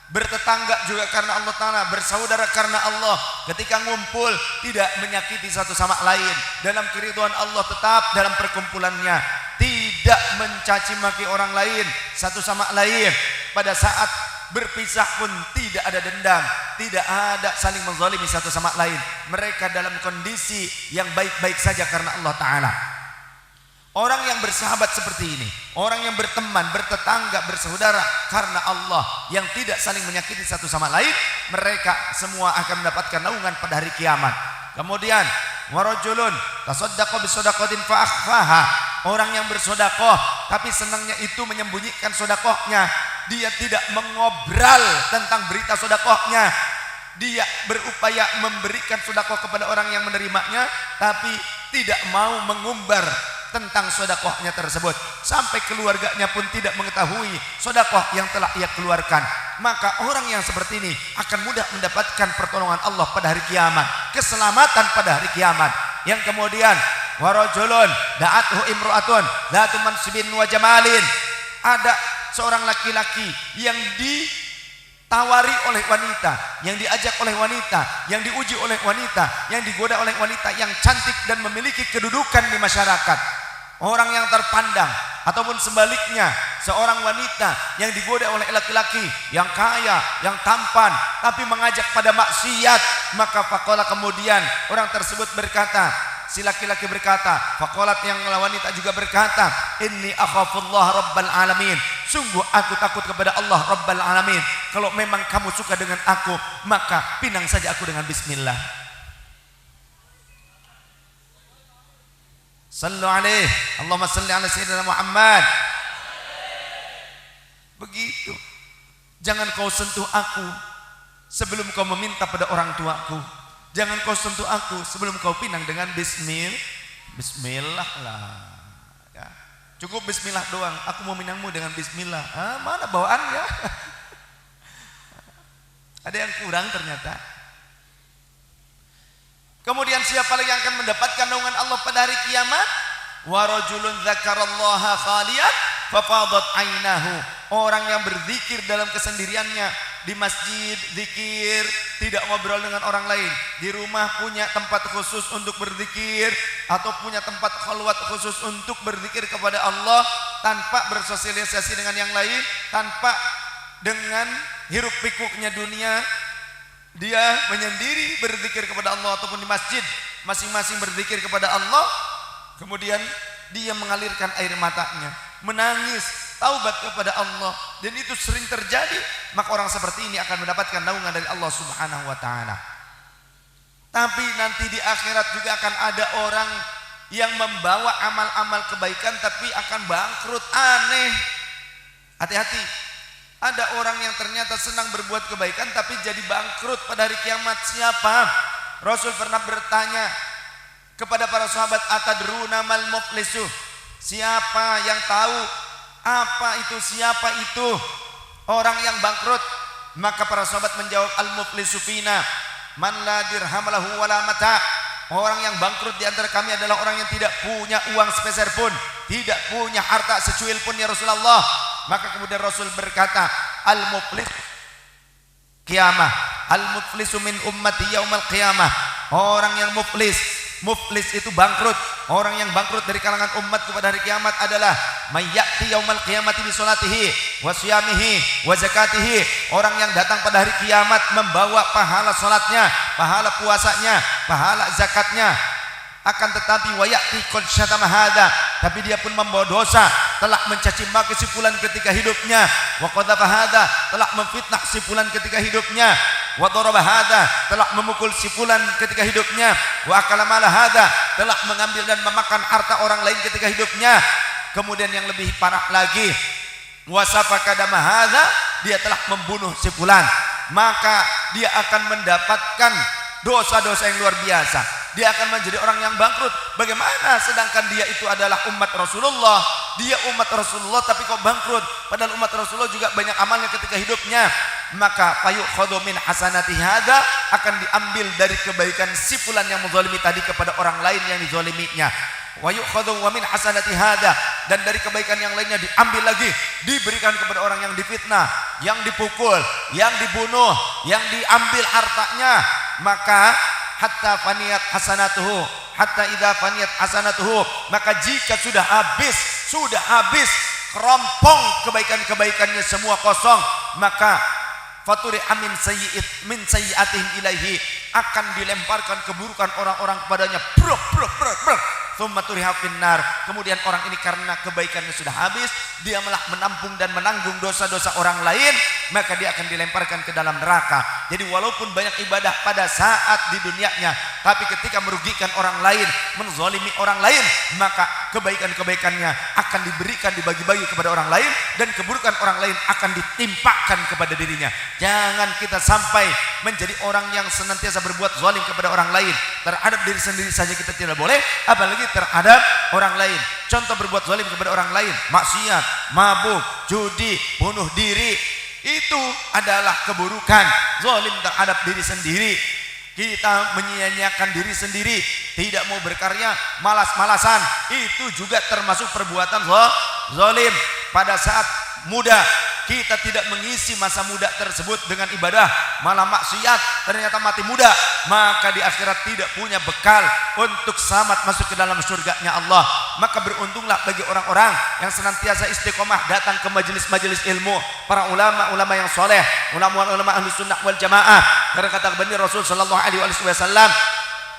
bertetangga juga karena Allah Ta'ala, bersaudara karena Allah. Ketika ngumpul tidak menyakiti satu sama lain, dalam keridhaan Allah tetap dalam perkumpulannya, tidak mencaci maki orang lain satu sama lain. Pada saat berpisah pun tidak ada dendam, tidak ada saling menzalimi satu sama lain. Mereka dalam kondisi yang baik-baik saja karena Allah Ta'ala. Orang yang bersahabat seperti ini, orang yang berteman, bertetangga, bersaudara karena Allah, yang tidak saling menyakiti satu sama lain, mereka semua akan mendapatkan naungan pada hari kiamat. Kemudian warajulun tasaddaqa bisadaqatin fa akhfaha. Orang yang bersedekah tapi senangnya itu menyembunyikan sedekahnya. Dia tidak mengobrol tentang berita sedekahnya. Dia berupaya memberikan sedekah kepada orang yang menerimanya, tapi tidak mau mengumbar tentang sedekahnya tersebut. Sampai keluarganya pun tidak mengetahui sedekah yang telah ia keluarkan. Maka orang yang seperti ini akan mudah mendapatkan pertolongan Allah pada hari kiamat, keselamatan pada hari kiamat. Yang kemudian warajulun da'athu imra'atun dzatu mansibin wa jamalin. Ada seorang laki-laki yang ditawari oleh wanita, yang diajak oleh wanita, yang diuji oleh wanita, yang digoda oleh wanita yang cantik dan memiliki kedudukan di masyarakat. Orang yang terpandang, ataupun sebaliknya seorang wanita yang digoda oleh laki-laki yang kaya, yang tampan, tapi mengajak pada maksiat. Maka faqala, kemudian orang tersebut berkata, si laki-laki berkata, faqalat, yang wanita juga berkata, inni akhafullah rabbal alamin, sungguh aku takut kepada Allah rabbal alamin. Kalau memang kamu suka dengan aku, maka pinang saja aku dengan bismillah. Sallu alaih, Allahumma salli ala sayyidina Muhammad. Begitu. Jangan kau sentuh aku sebelum kau meminta pada orang tuaku. Jangan kau sentuh aku sebelum kau pinang dengan bismillah lah. Ya. Cukup bismillah doang. Aku mau minangmu dengan bismillah. Mana bawaannya? Ada yang kurang ternyata. Kemudian siapa lagi yang akan mendapatkan naungan Allah pada hari kiamat? Wa rajulun dzakarallaha khaliyan fafadat ainahu. Orang yang berzikir dalam kesendiriannya, di masjid zikir, tidak ngobrol dengan orang lain. Di rumah punya tempat khusus untuk berzikir, atau punya tempat khalwat khusus untuk berzikir kepada Allah, tanpa bersosialisasi dengan yang lain, tanpa dengan hiruk pikuknya dunia. dia menyendiri berzikir kepada Allah ataupun di masjid masing-masing berzikir kepada Allah, kemudian dia mengalirkan air matanya, menangis, taubat kepada Allah, dan itu sering terjadi, maka orang seperti ini akan mendapatkan naungan dari Allah Subhanahu wa taala. Tapi nanti di akhirat juga akan ada orang yang membawa amal-amal kebaikan tapi akan bangkrut. Aneh. Hati-hati. Ada orang yang ternyata senang berbuat kebaikan tapi jadi bangkrut pada hari kiamat. Siapa? Rasul pernah bertanya kepada para sahabat, atadruna mal muflisu? Siapa yang tahu apa itu, siapa itu orang yang bangkrut? Maka para sahabat menjawab, al muflisu fina man la dirham lahu wala mata. Orang yang bangkrut di antara kami adalah orang yang tidak punya uang sepeser pun, tidak punya harta secuil pun ya Rasulullah. Maka kemudian Rasul berkata, al muflis qiyamah, al muflisu min ummati yaumal qiyamah. Orang yang muflis itu bangkrut. Orang yang bangkrut dari kalangan umatku pada hari kiamat adalah mayyati yaumal qiyamati bi salatihi wa siyamihi wa zakatihi. Orang yang datang pada hari kiamat membawa pahala salatnya, pahala puasanya, pahala zakatnya. Akan tetapi wayati qad syatama hadza, tapi dia pun membawa dosa, telah mencaci maki si fulan ketika hidupnya, wa qadhafa hadza, telah memfitnah si fulan ketika hidupnya, wa daraba hadza, telah memukul si fulan ketika hidupnya, wa akala mala hadza, telah mengambil dan memakan harta orang lain ketika hidupnya. Kemudian yang lebih parah lagi, wa safaka dama hadza, dia telah membunuh si fulan. Maka dia akan mendapatkan dosa-dosa yang luar biasa. Dia akan menjadi orang yang bangkrut. Bagaimana sedangkan dia itu adalah umat Rasulullah, dia umat Rasulullah tapi kok bangkrut, padahal umat Rasulullah juga banyak amalnya ketika hidupnya. Maka fayukhadhu min hasanati hadza, akan diambil dari kebaikan si fulan yang menzalimi tadi kepada orang lain yang dizaliminya. Wa yukhadhu wa min hasanati hadza, dan dari kebaikan yang lainnya diambil lagi, diberikan kepada orang yang difitnah, yang dipukul, yang dibunuh, yang diambil hartanya. Maka hatta faniyat hasanatuhu, hatta idza faniyat hasanatuhu, maka jika sudah habis kerompong kebaikan-kebaikannya semua kosong, maka faturi amin min sayyi'atihim ilaihi, akan dilemparkan keburukan orang-orang kepadanya, brok thumma turiha finnar. Kemudian orang ini karena kebaikannya sudah habis, dia malah menampung dan menanggung dosa-dosa orang lain, maka dia akan dilemparkan ke dalam neraka. Jadi walaupun banyak ibadah pada saat di dunianya, tapi ketika merugikan orang lain, menzalimi orang lain, maka kebaikan-kebaikannya akan diberikan, dibagi-bagi kepada orang lain, dan keburukan orang lain akan ditimpakan kepada dirinya. Jangan kita sampai menjadi orang yang senantiasa berbuat zalim kepada orang lain. Terhadap diri sendiri saja kita tidak boleh, apalagi terhadap orang lain. Contoh berbuat zalim kepada orang lain, maksiat, mabuk, judi, bunuh diri, itu adalah keburukan. Zalim terhadap diri sendiri. Kita menyia-nyiakan diri sendiri, tidak mau berkarya, malas-malasan, itu juga termasuk perbuatan zalim. Pada saat muda kita tidak mengisi masa muda tersebut dengan ibadah, malah maksiat, ternyata mati muda, maka di akhirat tidak punya bekal untuk selamat masuk ke dalam surganya Allah. Maka beruntunglah bagi orang-orang yang senantiasa istiqomah datang ke majelis-majelis ilmu, para ulama-ulama yang soleh, ulama-ulama ahli sunnah wal jamaah. Karena kata benar Rasul sallallahu alaihi wasallam,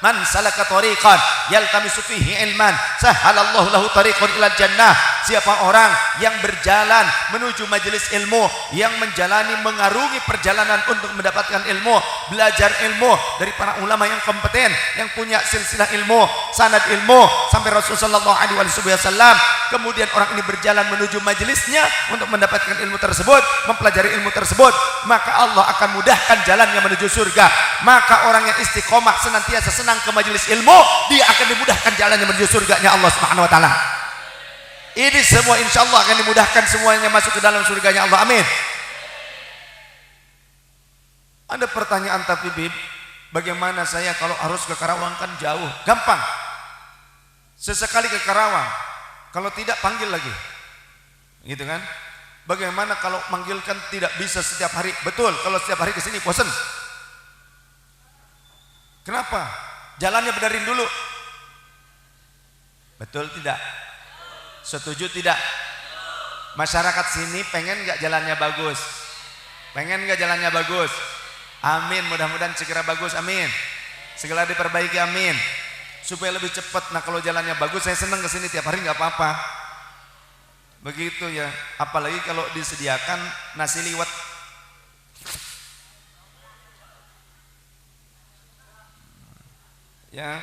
man salaka tariqan yaltamisu fihi ilman sahalallahu lahu tariqan ilal jannah. Siapa orang yang berjalan menuju majelis ilmu, yang menjalani, mengarungi perjalanan untuk mendapatkan ilmu, belajar ilmu dari para ulama yang kompeten, yang punya silsilah ilmu, sanad ilmu sampai Rasulullah sallallahu alaihi wasallam. Kemudian orang ini berjalan menuju majelisnya untuk mendapatkan ilmu tersebut, mempelajari ilmu tersebut, maka Allah akan mudahkan jalannya menuju surga. Maka orang yang istiqomah senantiasa senang ke majelis ilmu, dia akan dimudahkan jalannya menuju surganya Allah Subhanahu wa taala. Ini semua insya Allah akan dimudahkan semuanya masuk ke dalam surganya Allah. Amin. Ada pertanyaan tapi Bib, bagaimana saya kalau harus ke Karawang, kan jauh? Gampang. Sesekali ke Karawang, kalau tidak panggil lagi. Gitu kan? Bagaimana kalau manggilkan tidak bisa setiap hari? Betul, kalau setiap hari ke sini bosan. Kenapa? Jalannya benerin dulu. Betul tidak? Setuju tidak? Masyarakat sini pengen nggak jalannya bagus? Pengen nggak jalannya bagus? Amin, mudah-mudahan segera bagus, amin. Segera diperbaiki, amin. Supaya lebih cepat. Nah kalau jalannya bagus, saya senang kesini tiap hari, nggak apa-apa. Begitu ya. Apalagi kalau disediakan nasi liwet. Ya,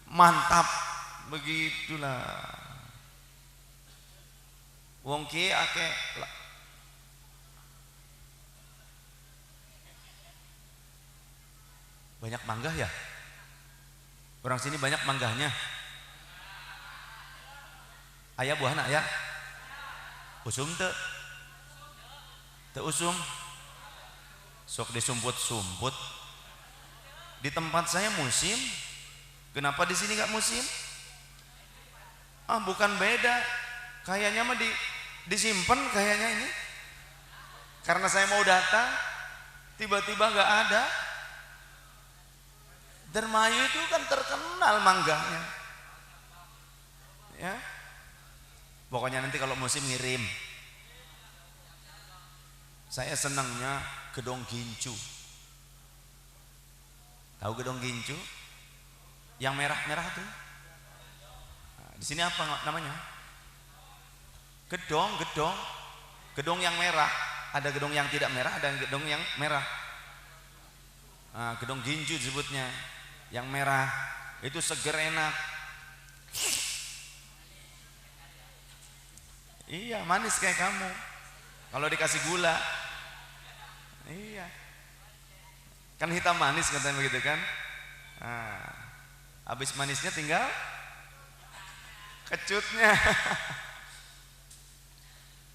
mantap. Begitulah. Wong ki akeh banyak mangga ya? Orang sini banyak mangganya. Ayah buahna ya? Usum teu? Teu usum? Sok disumput-sumput. Di tempat saya musim. Kenapa di sini nggak musim? Ah, bukan beda. Kayaknya mah disimpan kayaknya ini. Karena saya mau datang, tiba-tiba nggak ada. Dermayu itu kan terkenal mangganya, ya. Pokoknya nanti kalau musim ngirim. Saya senangnya gedong gincu. Tahu gedong gincu? Yang merah-merah tuh. Nah, di sini apa namanya? Gedong yang merah. Ada gedong yang tidak merah, ada gedong yang merah. Nah, gedong gincu disebutnya. Yang merah itu seger enak. Iya, manis kayak kamu kalau dikasih gula. Iya, kan hitam manis katanya begitu kan. Nah, habis manisnya tinggal kecutnya.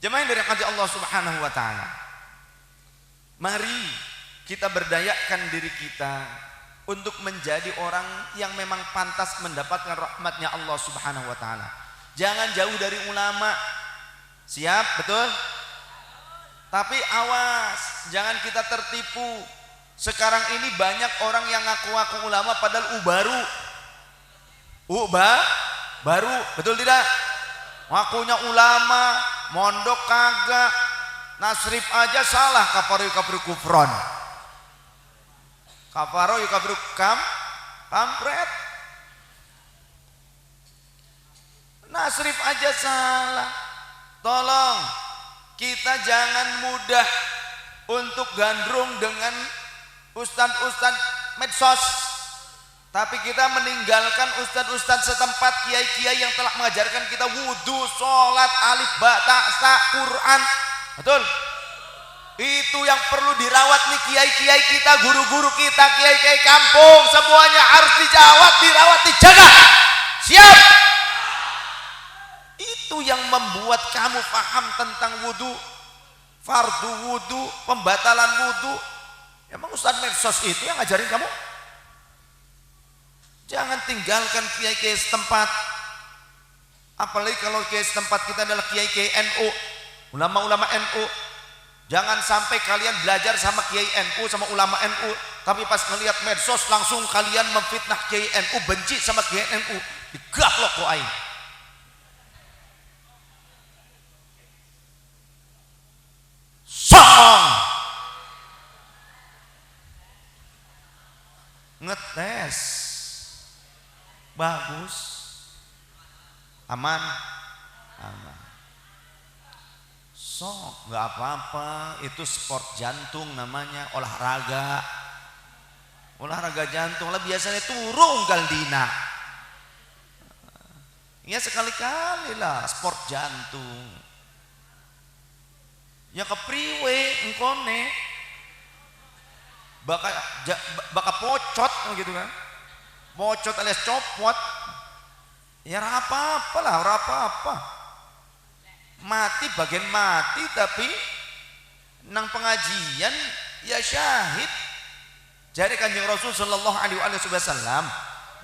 Jemaah yang dirahmati Allah Subhanahu wa taala, mari kita berdayakan diri kita untuk menjadi orang yang memang pantas mendapatkan rahmatnya Allah Subhanahu wa taala. Jangan jauh dari ulama. Siap, betul? Tapi awas, jangan kita tertipu. Sekarang ini banyak orang yang ngaku-ngaku ulama padahal baru, betul tidak? Ngakunya ulama, mondok kagak. Nasrif aja salah, kafaru kufron. Kafaro yukabruk kampret. Nasrif aja salah. Tolong kita jangan mudah untuk gandrung dengan ustadz-ustadz medsos. Tapi kita meninggalkan ustadz-ustadz setempat, kiai-kiai yang telah mengajarkan kita wudu, sholat, alif, ba, ta, sa, Quran. Betul? Itu yang perlu dirawat nih kiai-kiai kita, guru-guru kita, kiai-kiai kampung, semuanya harus dijawab, dirawat, dijaga. Siap? Itu yang membuat kamu paham tentang wudu, fardu wudu, pembatalan wudu. Emang Ustadz medsos itu yang ngajarin kamu? Jangan tinggalkan kiai-kiai setempat. Apalagi kalau kiai setempat kita adalah kiai-kiai NU, ulama-ulama NU. Jangan sampai kalian belajar sama kiai NU, sama ulama NU, tapi pas ngelihat medsos langsung kalian memfitnah kiai NU, benci sama kiai NU, digaplok kok aing. Song ngetes bagus, aman. Sok, nggak apa-apa, itu sport jantung namanya, olahraga jantung lah, biasanya turun galdina. Ya sekali-kali lah sport jantung. Ya kepriwe engkone baka pocot gitu kan, pocot alias copot. Ya apa-apa lah, apa-apa. Mati bagian mati, tapi nang pengajian ya syahid. Jadi Kanjeng Rasul sallallahu alaihi wasallam,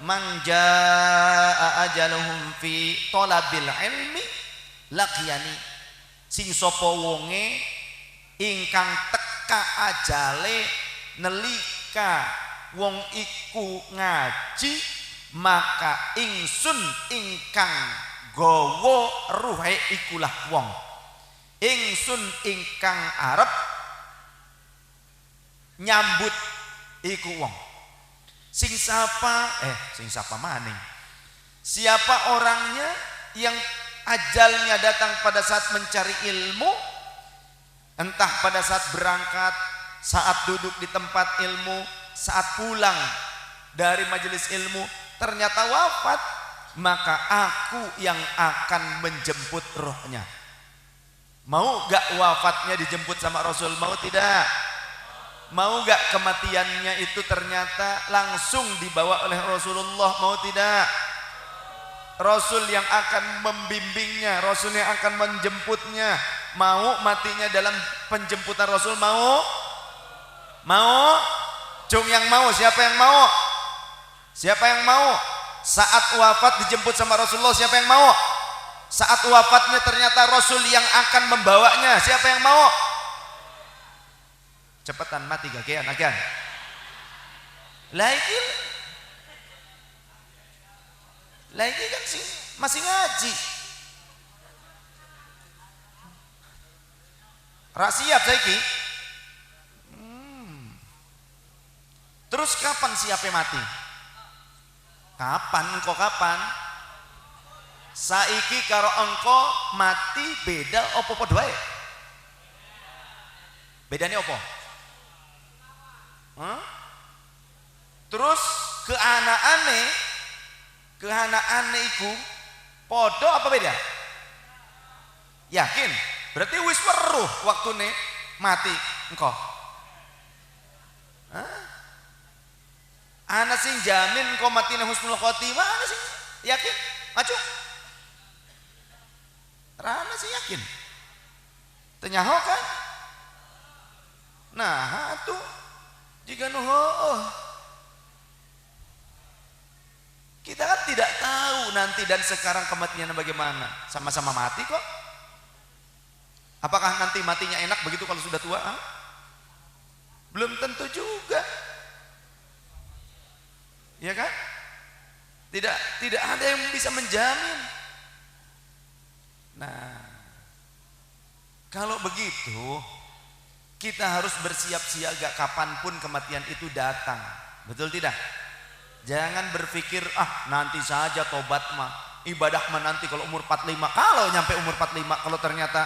man jaa ajaluhum fi talabil ilmi laqiyani. Sing sapa wonge ingkang teka ajale nelika wong iku ngaji, maka ingsun ingkang gawa ruhe ikulah wong. Ingsun ingkang arep nyambut iku wong. Sing sapa maning. Siapa orangnya yang ajalnya datang pada saat mencari ilmu, entah pada saat berangkat, saat duduk di tempat ilmu, saat pulang dari majelis ilmu, ternyata wafat, maka aku yang akan menjemput rohnya. Mau gak wafatnya dijemput sama Rasul? Mau tidak? Mau gak kematiannya itu ternyata langsung dibawa oleh Rasulullah? Mau tidak? Rasul yang akan membimbingnya, Rasul yang akan menjemputnya. Mau matinya dalam penjemputan Rasul? Mau? Mau? Cung yang mau, siapa yang mau? Siapa yang mau? Saat wafat dijemput sama Rasulullah, siapa yang mau? Saat wafatnya ternyata Rasul yang akan membawanya, siapa yang mau? Cepetan mati gagean agan. Lagi kan sih masih ngaji. Siap saiki. Terus kapan siapnya mati? Kapan engkau kapan? Saiki karo engkau mati beda opo padha wae? Bedane opo? Terus keanaane iku podo apa beda? Yakin? Berarti wis weruh waktune mati engko. Ana sing jamin engko matine husnul khotimah, ana sing yakin? Maju. Rana sih yakin. Tenyaho kan? Nah, tuh jika kita kan tidak tahu nanti dan sekarang kematiannya bagaimana. Sama-sama mati kok. Apakah nanti matinya enak begitu kalau sudah tua? Belum tentu juga. Ya kan? Tidak ada yang bisa menjamin. Nah, kalau begitu kita harus bersiap siaga kapanpun kematian itu datang. Betul tidak? Jangan berpikir nanti saja tobat mah, ibadah mah nanti kalau umur 45. Kalau nyampe umur 45, kalau ternyata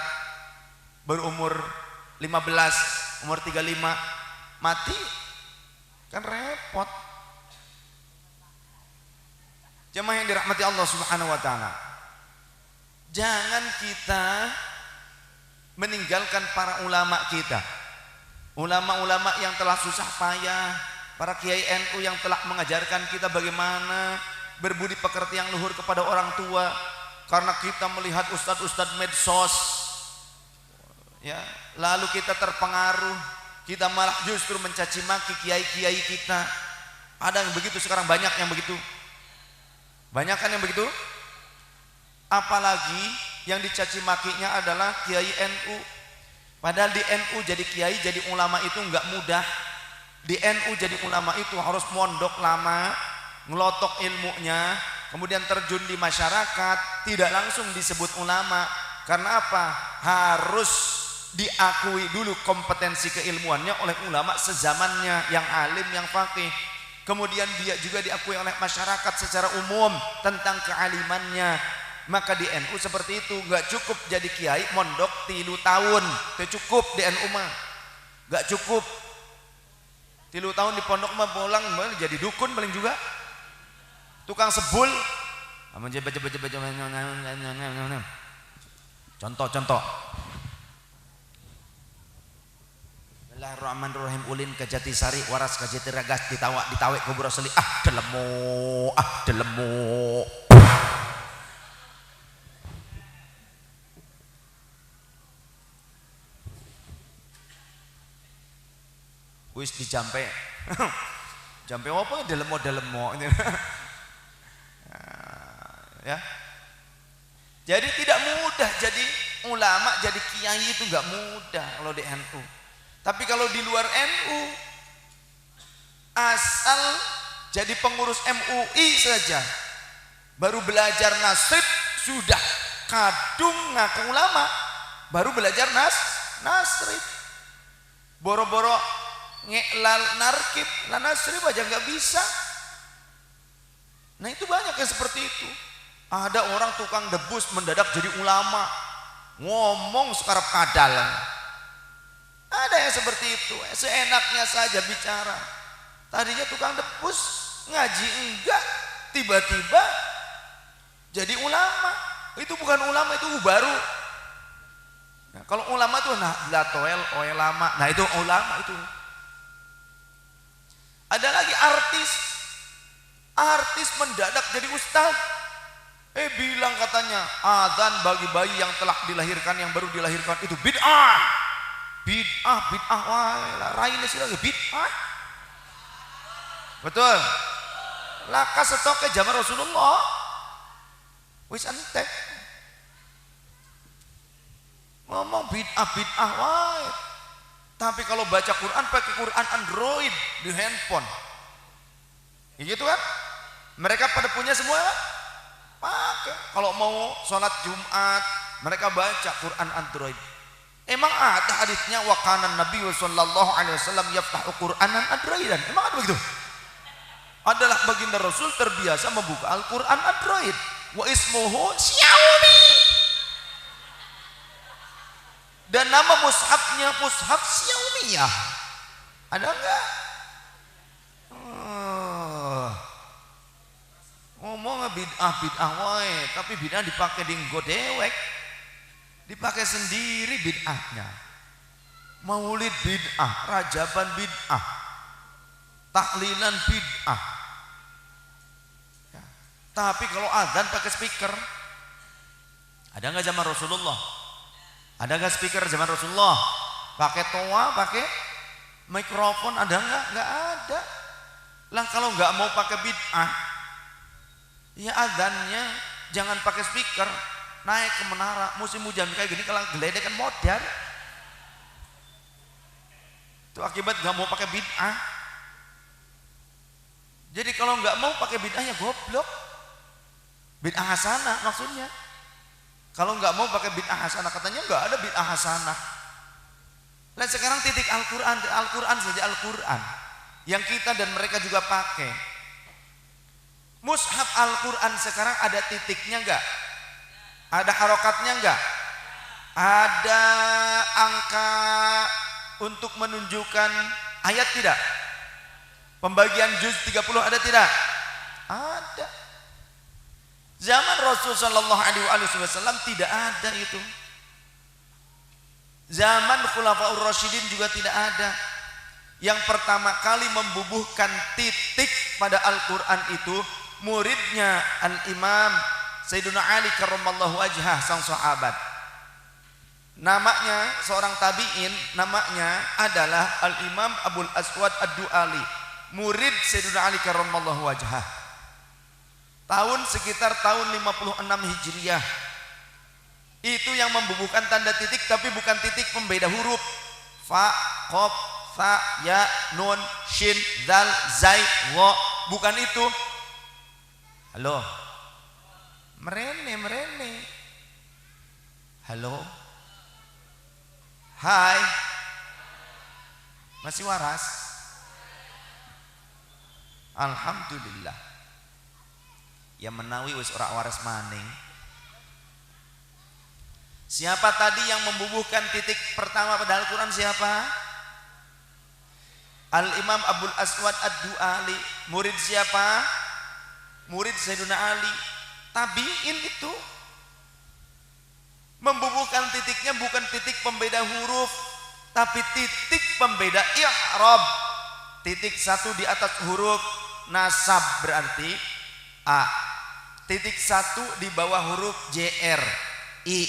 berumur 15, umur 35 mati, kan repot. Jemaah yang dirahmati Allah Subhanahu wa taala, jangan kita meninggalkan para ulama kita, ulama-ulama yang telah susah payah, para kiai NU yang telah mengajarkan kita bagaimana berbudi pekerti yang luhur kepada orang tua. Karena kita melihat ustadz-ustadz medsos, ya, lalu kita terpengaruh, kita malah justru mencaci maki kiai-kiai kita. Ada yang begitu sekarang, banyak yang begitu. Banyak kan yang begitu? Apalagi yang dicaci makinya adalah kiai NU. Padahal di NU jadi kiai, jadi ulama itu enggak mudah. Di NU jadi ulama itu harus mondok lama, ngelotok ilmunya, kemudian terjun di masyarakat, tidak langsung disebut ulama. Karena apa? Harus diakui dulu kompetensi keilmuannya oleh ulama sezamannya, yang alim, yang faqih. Kemudian dia juga diakui oleh masyarakat secara umum tentang kealimannya. Maka di NU seperti itu, nggak cukup jadi kiai mondok 3 tahun, itu cukup di NU mah, nggak cukup 3 tahun di pondok mah pulang jadi dukun paling juga, tukang sebul, contoh. Bismillahirrahmanirrahim. Ulin ke Jatisari, waras ke Jatiragas, ditawek ke Broseli. Delemu. Wis dijampe. Jampe apa? Delemo. Ya. Jadi tidak mudah jadi ulama, jadi kiai itu enggak mudah kalau di NU. Tapi kalau di luar NU, asal jadi pengurus MUI saja, baru belajar nasib sudah kadung ngaku ulama, baru belajar nasrib. Boro-boro ngelal narkib lanasrib aja nggak bisa. Nah itu banyak yang seperti itu. Ada orang tukang debus mendadak jadi ulama, ngomong sekarang kadal. Ada yang seperti itu, seenaknya saja bicara. Tadinya tukang debus, ngaji enggak, tiba-tiba jadi ulama. Itu bukan ulama, itu baru. Nah, kalau ulama tuh oel lama. Nah itu ulama itu. Ada lagi artis mendadak jadi ustaz. Bilang katanya azan bagi bayi yang telah dilahirkan, yang baru dilahirkan itu bid'ah. Wah, raine sih lagi bid'ah. Betul. Laka setoke zaman Rasulullah. Wis entek. Ngomong bid'ah wae. Tapi kalau baca Quran pakai Quran Android di handphone. Gitu kan? Mereka pada punya semua pakai. Kalau mau sholat Jumat mereka baca Quran Android. Emang ada hadisnya wa kana Nabi sallallahu alaihi wasallam yaftahu Qur'anan Androidan. Emang ada begitu? Adalah baginda Rasul terbiasa membuka Al-Quran Android. Wa ismuhu Xiaomi. Dan nama mushafnya mushaf Xiaomiyah. Ada enggak? Ngomong bid'ah wae, tapi bid'ah dipakai di nggo dewek. Dipakai sendiri bid'ahnya. Maulid bid'ah, rajaban bid'ah, tahlilan bid'ah. Ya. Tapi kalau azan pakai speaker, ada nggak zaman Rasulullah? Ada nggak speaker zaman Rasulullah? Pakai toa, pakai mikrofon, ada nggak? Nggak ada. Lah kalau nggak mau pakai bid'ah, ya azannya jangan pakai speaker. Naik ke menara musim hujan kayak gini, kalau geledekan modar. Itu akibat nggak mau pakai bid'ah. Jadi kalau nggak mau pakai bid'ah ya goblok. Bid'ah hasanah maksudnya. Kalau nggak mau pakai bid'ah hasanah, katanya nggak ada bid'ah hasanah. Nah sekarang titik Al-Quran saja Al-Quran yang kita dan mereka juga pakai. Mushaf Al-Quran sekarang ada titiknya nggak? Ada harokatnya enggak? Ada angka untuk menunjukkan ayat tidak? Pembagian juz 30 ada tidak? Ada. Zaman Rasul sallallahu alaihi wasallam tidak ada itu. Zaman Khulafaur Rasyidin juga tidak ada. Yang pertama kali membubuhkan titik pada Al-Quran itu muridnya Al-Imam Sayyidina Ali karramallahu wajhah, sang sahabat. Namanya seorang tabi'in, namanya adalah Al-Imam Abul Aswad Ad-Du'ali, murid Sayyidina Ali karramallahu wajhah. Sekitar tahun 56 Hijriah. Itu yang membubuhkan tanda titik, tapi bukan titik pembeda huruf. Fa, qaf, tha, ya, nun, shin, zal, zai, wa. Bukan itu. Halo. Merene. Halo. Hai. Masih waras? Alhamdulillah. Ya menawi wis ora waras maning. Siapa tadi yang membubuhkan titik pertama pada Al-Quran? Siapa? Al-Imam Abul Aswad Ad-Du'ali. Murid siapa? Murid Sayyidina Ali. Tabi'in itu membubuhkan titiknya bukan titik pembeda huruf, tapi titik pembeda i'rab. Titik satu di atas huruf nasab berarti A. Titik satu di bawah huruf JR I.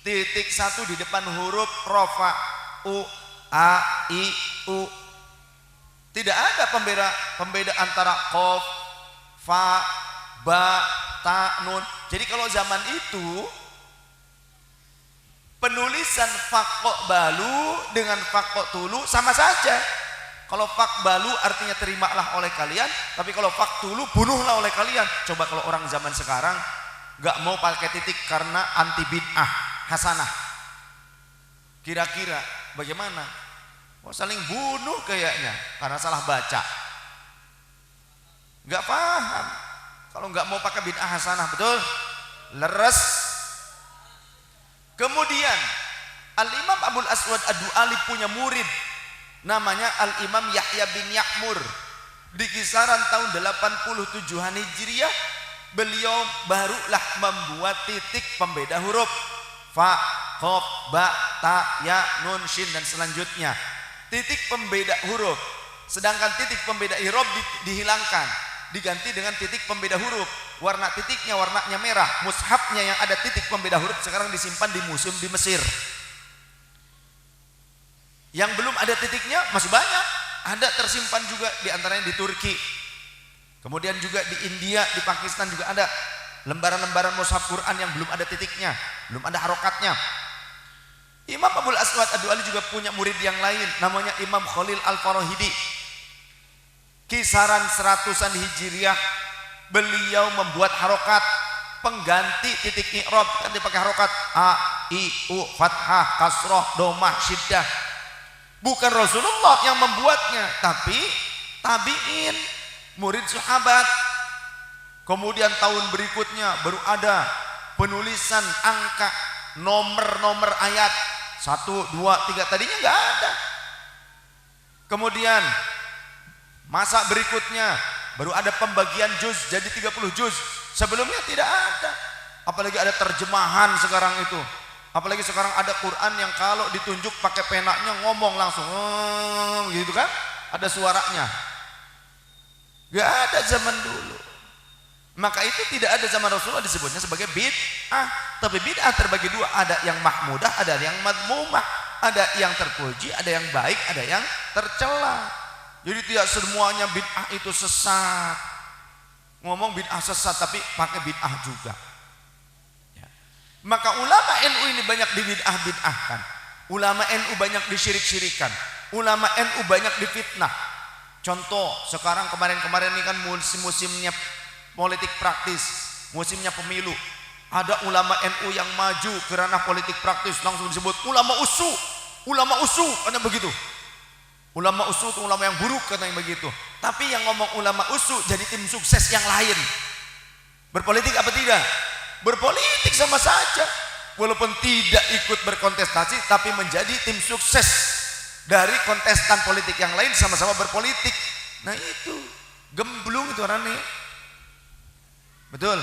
Titik satu di depan huruf rofa U. A, I, U. Tidak ada pembeda antara qaf, fa, ba, ta, nun. Jadi kalau zaman itu penulisan faqo balu dengan faqo tulu sama saja. Kalau faq balu artinya terimalah oleh kalian, tapi kalau faq tulu bunuhlah oleh kalian. Coba kalau orang zaman sekarang nggak mau pakai titik karena anti bid'ah hasanah, kira-kira bagaimana? Oh, saling bunuh kayaknya karena salah baca. Nggak paham. Kalau nggak mau pakai bid'ah hasanah, betul? Leres. Kemudian Al-Imam Abul Aswad Ad-Du'ali punya murid namanya Al-Imam Yahya bin Ya'mur. Di kisaran tahun 87 Hijriah beliau barulah membuat titik pembeda huruf fa, qaf, ba, ta, ya, nun, shin dan selanjutnya. Titik pembeda huruf. Sedangkan titik pembeda i'rab dihilangkan, diganti dengan titik pembeda huruf. Warna titiknya warnanya merah. Mushafnya yang ada titik pembeda huruf sekarang disimpan di museum di Mesir. Yang belum ada titiknya masih banyak. Ada tersimpan juga di antaranya di Turki. Kemudian juga di India, di Pakistan juga ada lembaran-lembaran mushaf Quran yang belum ada titiknya, belum ada harokatnya. Imam Abul Aswad Ad-Du'ali juga punya murid yang lain namanya Imam Khalil Al-Farahidi. Kisaran 100-an Hijriah beliau membuat harokat pengganti titik i'rab, kan dipakai harokat a, i, u, fathah, kasroh, domah, syiddah. Bukan Rasulullah yang membuatnya, tapi tabi'in, murid sahabat. Kemudian tahun berikutnya baru ada penulisan angka, nomor-nomor ayat 1, 2, 3, tadinya nggak ada. Kemudian masa berikutnya baru ada pembagian juz jadi 30 juz. Sebelumnya tidak ada. Apalagi ada terjemahan sekarang itu. Apalagi sekarang ada Quran yang kalau ditunjuk pakai penanya ngomong langsung gitu kan, ada suaranya. Gak ada zaman dulu. Maka itu tidak ada zaman Rasulullah disebutnya sebagai bid'ah. Tapi bid'ah terbagi dua, ada yang mahmudah, ada yang madmumah, ada yang terpuji, ada yang baik, ada yang tercela. Jadi tidak semuanya bid'ah itu sesat. Ngomong bid'ah sesat tapi pakai bid'ah juga. Maka ulama NU ini banyak dibid'ah-bid'ahkan. Ulama NU banyak disyirik-syirikan. Ulama NU banyak difitnah. Contoh, sekarang kemarin-kemarin ini kan musim-musimnya politik praktis, musimnya pemilu. Ada ulama NU yang maju ke ranah politik praktis, langsung disebut ulama usu. Ulama usu, katanya begitu. Ulama usu itu ulama yang buruk, katanya begitu. Tapi yang ngomong ulama usu jadi tim sukses yang lain. Berpolitik apa tidak? Berpolitik sama saja, walaupun tidak ikut berkontestasi tapi menjadi tim sukses dari kontestan politik yang lain, sama-sama berpolitik. Nah itu gemblung itu orangnya, betul.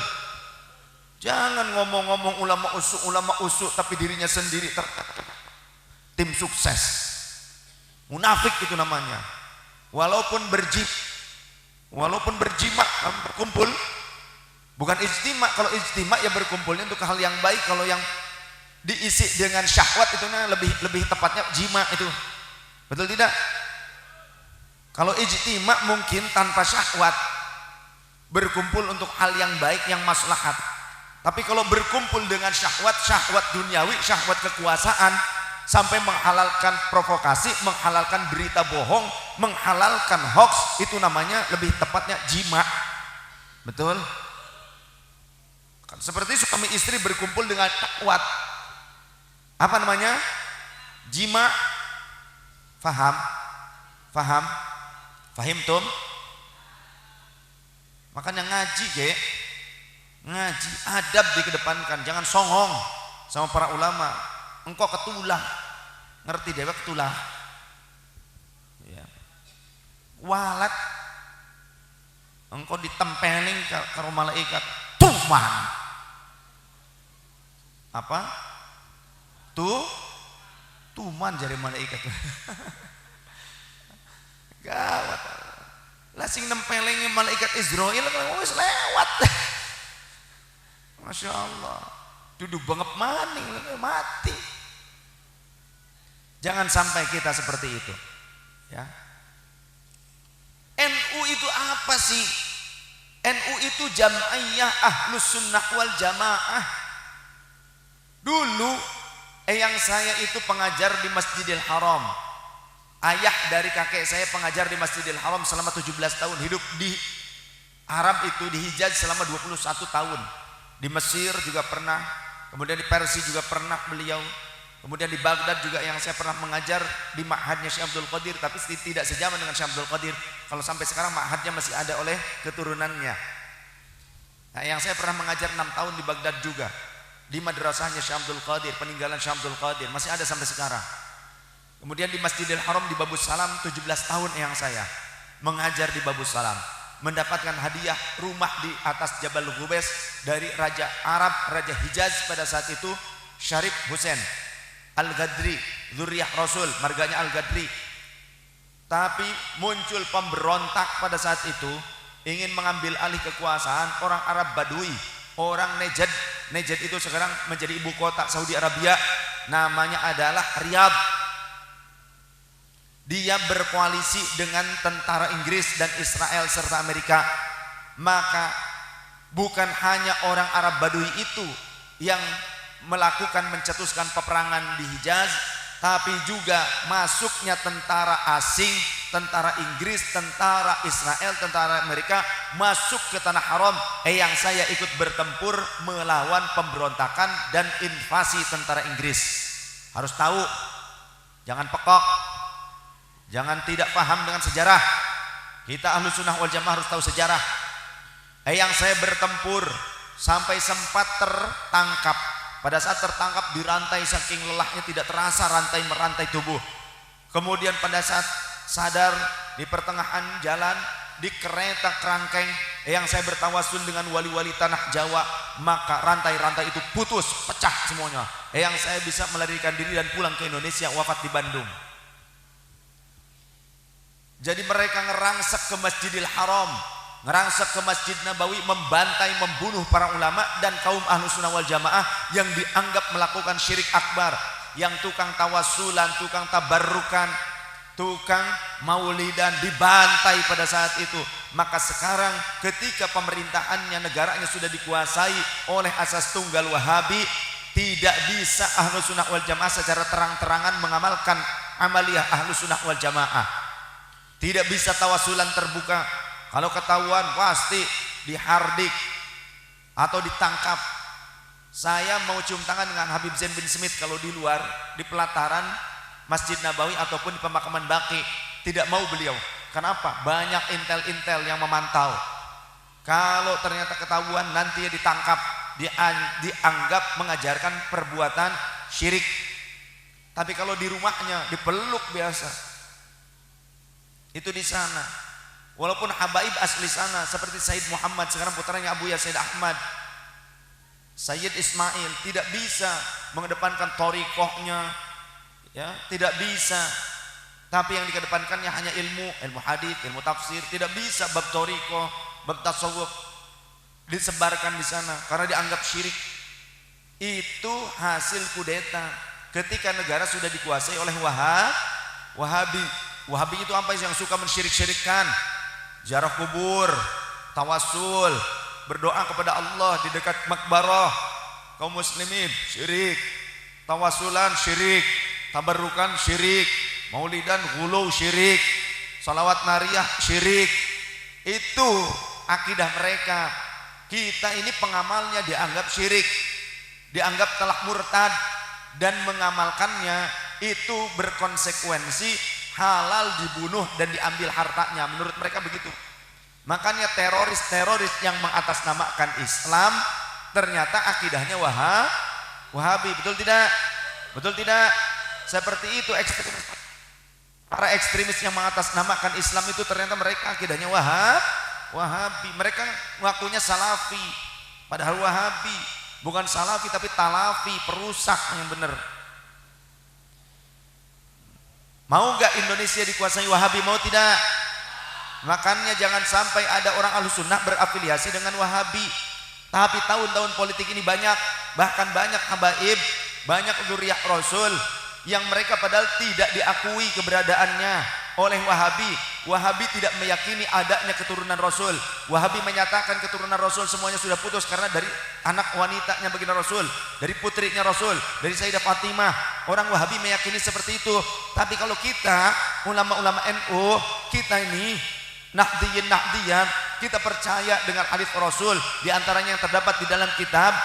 Jangan ngomong-ngomong ulama usuk tapi dirinya sendiri tim sukses. Munafik itu namanya. Walaupun berjimat berkumpul. Bukan ijtima, kalau ijtima ya berkumpulnya untuk hal yang baik. Kalau yang diisi dengan syahwat itu lebih tepatnya jima itu. Betul tidak? Kalau ijtima mungkin tanpa syahwat, berkumpul untuk hal yang baik, yang maslahat. Tapi kalau berkumpul dengan syahwat duniawi, syahwat kekuasaan, sampai menghalalkan provokasi, menghalalkan berita bohong, menghalalkan hoax, itu namanya lebih tepatnya jima. Betul? Seperti suami istri berkumpul dengan syahwat, apa namanya? Jima. Fahim tum? Makanya ngaji ngaji, adab dikedepankan, jangan songong sama para ulama. Engkau ketulah, ngerti dewa ketulah ya. Walat engkau ditempeling karo malaikat tuman. Apa? Tuman jari malaikat. Gawat. Lah sing nempelingi malaikat Israil wis lewat. Masya Allah. Duduk bangep maning mati. Jangan sampai kita seperti itu. Ya. NU itu apa sih? NU itu Jam'iyah Ahlus Sunnah wal Jamaah. Dulu eyang saya itu pengajar di Masjidil Haram. Ayah dari kakek saya pengajar di Masjidil Haram selama 17 tahun. Hidup di Arab itu, di Hijaz selama 21 tahun. Di Mesir juga pernah, kemudian di Persia juga pernah beliau. Kemudian di Baghdad juga yang saya pernah mengajar di ma'hadnya Syekh Abdul Qadir, tapi tidak sejaman dengan Syekh Abdul Qadir. Kalau sampai sekarang ma'hadnya masih ada oleh keturunannya. Nah, yang saya pernah mengajar 6 tahun di Baghdad juga, di madrasahnya Syekh Abdul Qadir, peninggalan Syekh Abdul Qadir, masih ada sampai sekarang. Kemudian di Masjidil Haram di Babus Salam 17 tahun yang saya mengajar di Babus Salam, mendapatkan hadiah rumah di atas Jabal Ghubes dari Raja Arab, Raja Hijaz pada saat itu, Syarif Hussein Al-Ghadri, Dzurriyyah Rasul, marganya Al-Ghadri. Tapi muncul pemberontak pada saat itu, ingin mengambil alih kekuasaan orang Arab Badui, orang Najd. Najd itu sekarang menjadi ibu kota Saudi Arabia, namanya adalah Riyadh. Dia berkoalisi dengan tentara Inggris dan Israel serta Amerika. Maka bukan hanya orang Arab Badui itu yang melakukan mencetuskan peperangan di Hijaz, tapi juga masuknya tentara asing, tentara Inggris, tentara Israel, tentara Amerika masuk ke tanah haram. Yang saya ikut bertempur melawan pemberontakan dan invasi tentara Inggris. Harus tahu, jangan pekok, jangan tidak paham dengan sejarah. Kita Ahlus Sunnah wal Jamaah harus tahu sejarah. Yang saya bertempur sampai sempat tertangkap. Pada saat tertangkap dirantai, saking lelahnya tidak terasa rantai merantai tubuh. Kemudian pada saat sadar di pertengahan jalan di kereta kerangkeng, yang saya bertawasul dengan wali-wali tanah Jawa, maka rantai-rantai itu putus, pecah semuanya. Yang saya bisa melarikan diri dan pulang ke Indonesia, wafat di Bandung. Jadi mereka ngerangsek ke Masjidil Haram, ngerangsek ke Masjid Nabawi, membantai, membunuh para ulama dan kaum Ahlus Sunnah wal Jamaah yang dianggap melakukan syirik akbar, yang tukang tawasulan, tukang tabarrukan, tukang maulidan, dibantai pada saat itu. Maka sekarang ketika pemerintahannya, negaranya sudah dikuasai oleh asas tunggal Wahabi, tidak bisa Ahlus Sunnah wal Jamaah secara terang-terangan mengamalkan amaliyah Ahlus Sunnah wal Jamaah. Tidak bisa tawasulan terbuka. Kalau ketahuan pasti dihardik atau ditangkap. Saya mau cium tangan dengan Habib Zain bin Smith kalau di luar, di pelataran Masjid Nabawi ataupun di pemakaman Baqi. Tidak mau beliau. Kenapa? Banyak intel-intel yang memantau. Kalau ternyata ketahuan, nanti ya ditangkap, dianggap mengajarkan perbuatan syirik. Tapi kalau di rumahnya dipeluk biasa. Itu di sana. Walaupun habaib asli sana seperti Sayyid Muhammad, sekarang putranya Abu Ya Sayyid Ahmad, Sayyid Ismail, tidak bisa mengedepankan thariqahnya, ya, tidak bisa. Tapi yang dikedepankannya hanya ilmu hadis, ilmu tafsir. Tidak bisa bab thariqah, bab tasawuf disebarkan di sana karena dianggap syirik. Itu hasil kudeta ketika negara sudah dikuasai oleh Wahabi. Wahabi itu apa? Yang suka mensyirik-syirikkan, ziarah kubur, tawasul, berdoa kepada Allah di dekat makbarah kaum muslimin, syirik, tawasulan syirik, tabarrukan syirik, maulidan ghulu syirik, salawat nariyah syirik. Itu akidah mereka. Kita ini pengamalnya dianggap syirik, dianggap telah murtad, dan mengamalkannya itu berkonsekuensi halal dibunuh dan diambil hartanya. Menurut mereka begitu. Makanya teroris-teroris yang mengatasnamakan Islam ternyata akidahnya Wahabi. Betul tidak? Betul tidak? Seperti itu ekstremis. Para ekstremis yang mengatasnamakan Islam itu ternyata mereka akidahnya Wahabi. Mereka ngakunya Salafi, padahal Wahabi. Bukan Salafi tapi Talafi, perusak yang benar. Mau gak Indonesia dikuasai Wahabi? Mau tidak? Makanya jangan sampai ada orang Ahlus Sunnah berafiliasi dengan Wahabi. Tapi tahun-tahun politik ini banyak, bahkan banyak habaib, banyak dzurriyyah Rasul yang mereka padahal tidak diakui keberadaannya oleh Wahabi. Wahabi tidak meyakini adanya keturunan Rasul. Wahabi menyatakan keturunan Rasul semuanya sudah putus karena dari anak wanitanya baginda Rasul, dari putrinya Rasul, dari Sayyidah Fatimah. Orang Wahabi meyakini seperti itu. Tapi kalau kita ulama-ulama NU, kita ini Nahdiyyin, kita percaya dengan hadis Rasul, di antaranya yang terdapat di dalam kitab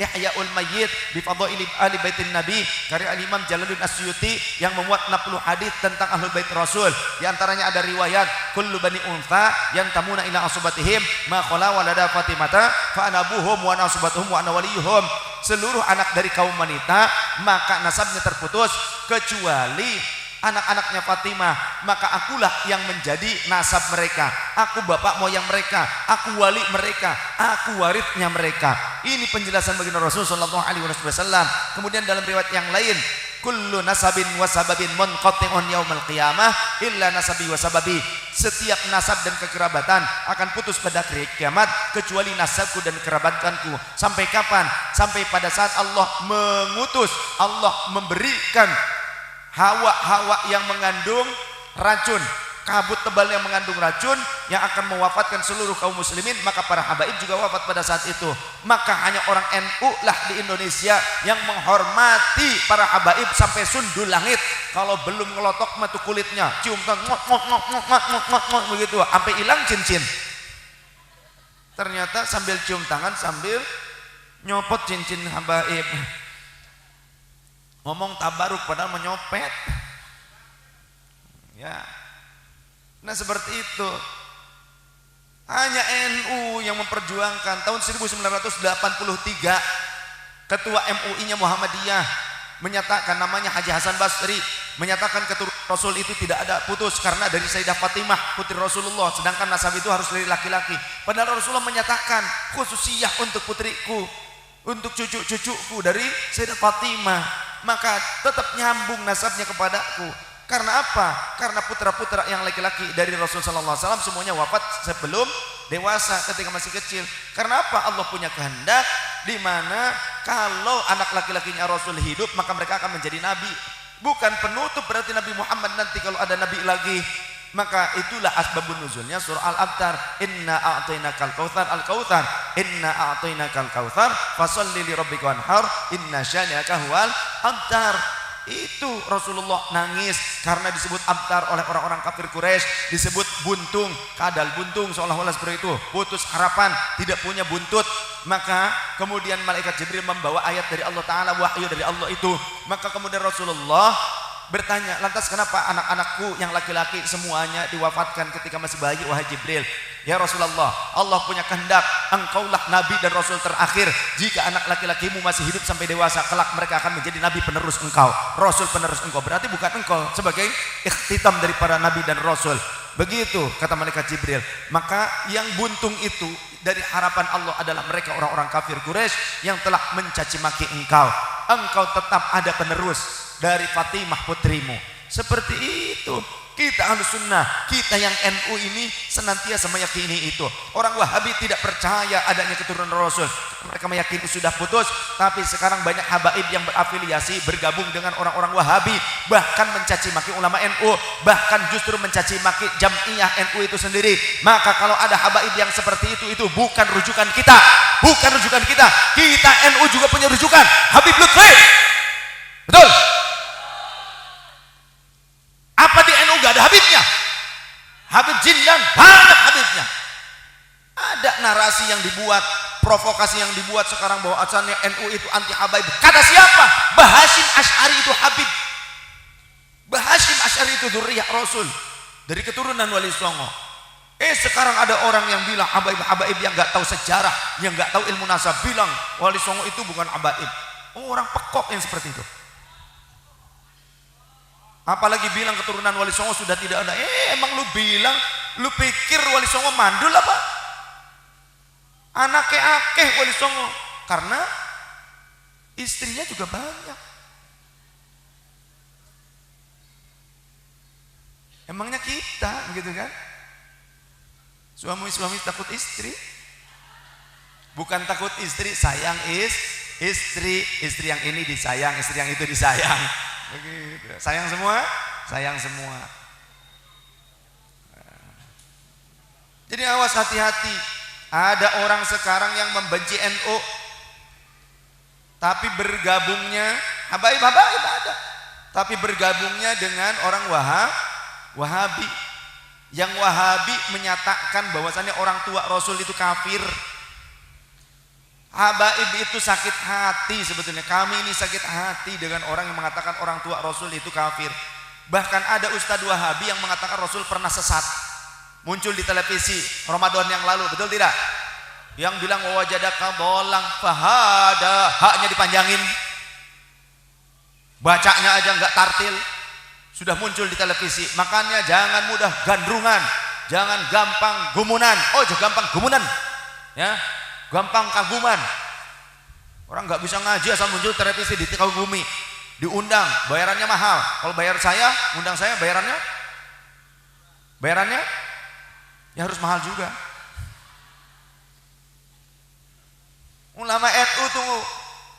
Ihya'ul Mayyit bi Fadaili Ahli Baitin Nabi karya Imam Jalaluddin Asyuti yang memuat 60 hadis tentang Ahlul Bait Rasul. Di antaranya ada riwayat kullu bani untha yantamuna ila asubatihim ma khala walada Fatimata fa ana abuhum wa ana asubatuhum wa ana waliyuhum. Seluruh anak dari kaum wanita maka nasabnya terputus kecuali anak-anaknya Fatimah, maka akulah yang menjadi nasab mereka. Aku bapak moyang mereka, aku wali mereka, aku warisnya mereka. Ini penjelasan baginda Rasul sallallahu alaihi wasallam. Kemudian dalam riwayat yang lain, kullu nasabin wa sababin munqati'un yaumal qiyamah illa nasabi wa sababi. Setiap nasab dan kekerabatan akan putus pada hari kiamat kecuali nasabku dan kerabatanku. Sampai kapan? Sampai pada saat Allah mengutus, Allah memberikan hawa-hawa yang mengandung racun, kabut tebal yang mengandung racun yang akan mewafatkan seluruh kaum muslimin. Maka para habaib juga wafat pada saat itu. Maka hanya orang NU lah di Indonesia yang menghormati para habaib sampai sundul langit. Kalau belum ngelotok matu kulitnya, cium begitu sampai hilang cincin. Ternyata sambil cium tangan sambil nyopot cincin habaib. Ngomong tabaruk padahal menyopet. Ya. Nah seperti itu. Hanya NU yang memperjuangkan. Tahun 1983 ketua MUI-nya Muhammadiyah menyatakan, namanya Haji Hasan Basri, menyatakan keturunan Rasul itu tidak ada putus karena dari Sayyidah Fatimah putri Rasulullah, sedangkan nasab itu harus dari laki-laki. Padahal Rasulullah menyatakan khususiyah untuk putriku, untuk cucu-cucuku dari Sayyidah Fatimah. Maka tetap nyambung nasabnya kepadaku. Karena apa? Karena putra-putra yang laki-laki dari Rasulullah SAW semuanya wafat sebelum dewasa, ketika masih kecil. Karena apa? Allah punya kehendak di mana kalau anak laki-lakinya Rasul hidup maka mereka akan menjadi nabi. Bukan penutup berarti Nabi Muhammad nanti kalau ada nabi lagi. Maka itulah asbabun nuzulnya surah Al-Abtar. Inna a'tainakal kautsar, al-kautsar. Inna a'tainakal kautsar fasholli li rabbika wanhar inna syani'aka huwal abtar. Itu Rasulullah nangis karena disebut abtar oleh orang-orang kafir Quraisy, disebut buntung, kadal buntung, seolah-olah seperti itu, putus harapan, tidak punya buntut. Maka kemudian malaikat Jibril membawa ayat dari Allah Ta'ala, wahyu dari Allah itu. Maka kemudian Rasulullah bertanya, lantas kenapa anak-anakku yang laki-laki semuanya diwafatkan ketika masih bayi, wahai Jibril? Ya Rasulullah, Allah punya kehendak, engkaulah nabi dan rasul terakhir. Jika anak laki-lakimu masih hidup sampai dewasa, kelak mereka akan menjadi nabi penerus engkau, rasul penerus engkau. Berarti bukan engkau sebagai ikhtitam dari para nabi dan rasul. Begitu kata malaikat Jibril. Maka yang buntung itu dari harapan Allah adalah mereka orang-orang kafir Quraisy yang telah mencaci maki engkau. Engkau tetap ada penerus dari Fatimah putrimu. Seperti itu. Kita Ahlus Sunnah, kita yang NU ini senantiasa meyakini itu. Orang Wahabi tidak percaya adanya keturunan Rasul. Mereka meyakini sudah putus. Tapi sekarang banyak habaib yang berafiliasi, bergabung dengan orang-orang Wahabi, bahkan mencaci maki ulama NU, bahkan justru mencaci maki Jam'iyah NU itu sendiri. Maka kalau ada habaib yang seperti itu bukan rujukan kita. Bukan rujukan kita. Kita NU juga punya rujukan, Habib Lutfi. Betul? Apa di NU gak ada Habibnya? Habib Jindan banyak Habibnya. Ada narasi yang dibuat, provokasi yang dibuat sekarang bahwa asalnya NU itu anti habaib. Kata siapa? Bahasim Asy'ari itu Habib. Bahasim Asy'ari itu dzurriyyah Rasul dari keturunan Wali Songo. Sekarang ada orang yang bilang habaib-habaib yang gak tahu sejarah, yang gak tahu ilmu nasab, bilang Wali Songo itu bukan habaib. Orang pekok yang seperti itu. Apalagi bilang keturunan Wali Songo sudah tidak ada. Emang lu bilang, lu pikir Wali Songo mandul apa? Anaknya akeh Wali Songo. Karena istrinya juga banyak. Emangnya kita gitu kan? Suami-suami takut istri. Bukan takut istri, sayang istri. Istri yang ini disayang, istri yang itu disayang. Begitu. Sayang semua, sayang semua. Jadi awas, hati-hati. Ada orang sekarang yang membenci NU, tapi bergabungnya habaib ada. Tapi bergabungnya dengan orang Wahabi. Yang Wahabi menyatakan bahwasannya orang tua Rasul itu kafir. Habaib itu sakit hati sebetulnya. Kami ini sakit hati dengan orang yang mengatakan orang tua Rasul itu kafir. Bahkan ada Ustadz Wahabi yang mengatakan Rasul pernah sesat. Muncul di televisi Ramadan yang lalu, betul tidak? Yang bilang wajadaka dolang fahada, haknya dipanjangin. Bacanya aja nggak tartil. Sudah muncul di televisi. Makanya jangan mudah gandrungan, jangan gampang gumunan. Oh, jangan gampang gumunan. Ya. Gampang kaguman. Orang nggak bisa ngaji asal muncul televisi di Tikau-Gumi, diundang, bayarannya mahal. Kalau bayar saya, undang saya, bayarannya ya harus mahal juga. Ulama NU tuh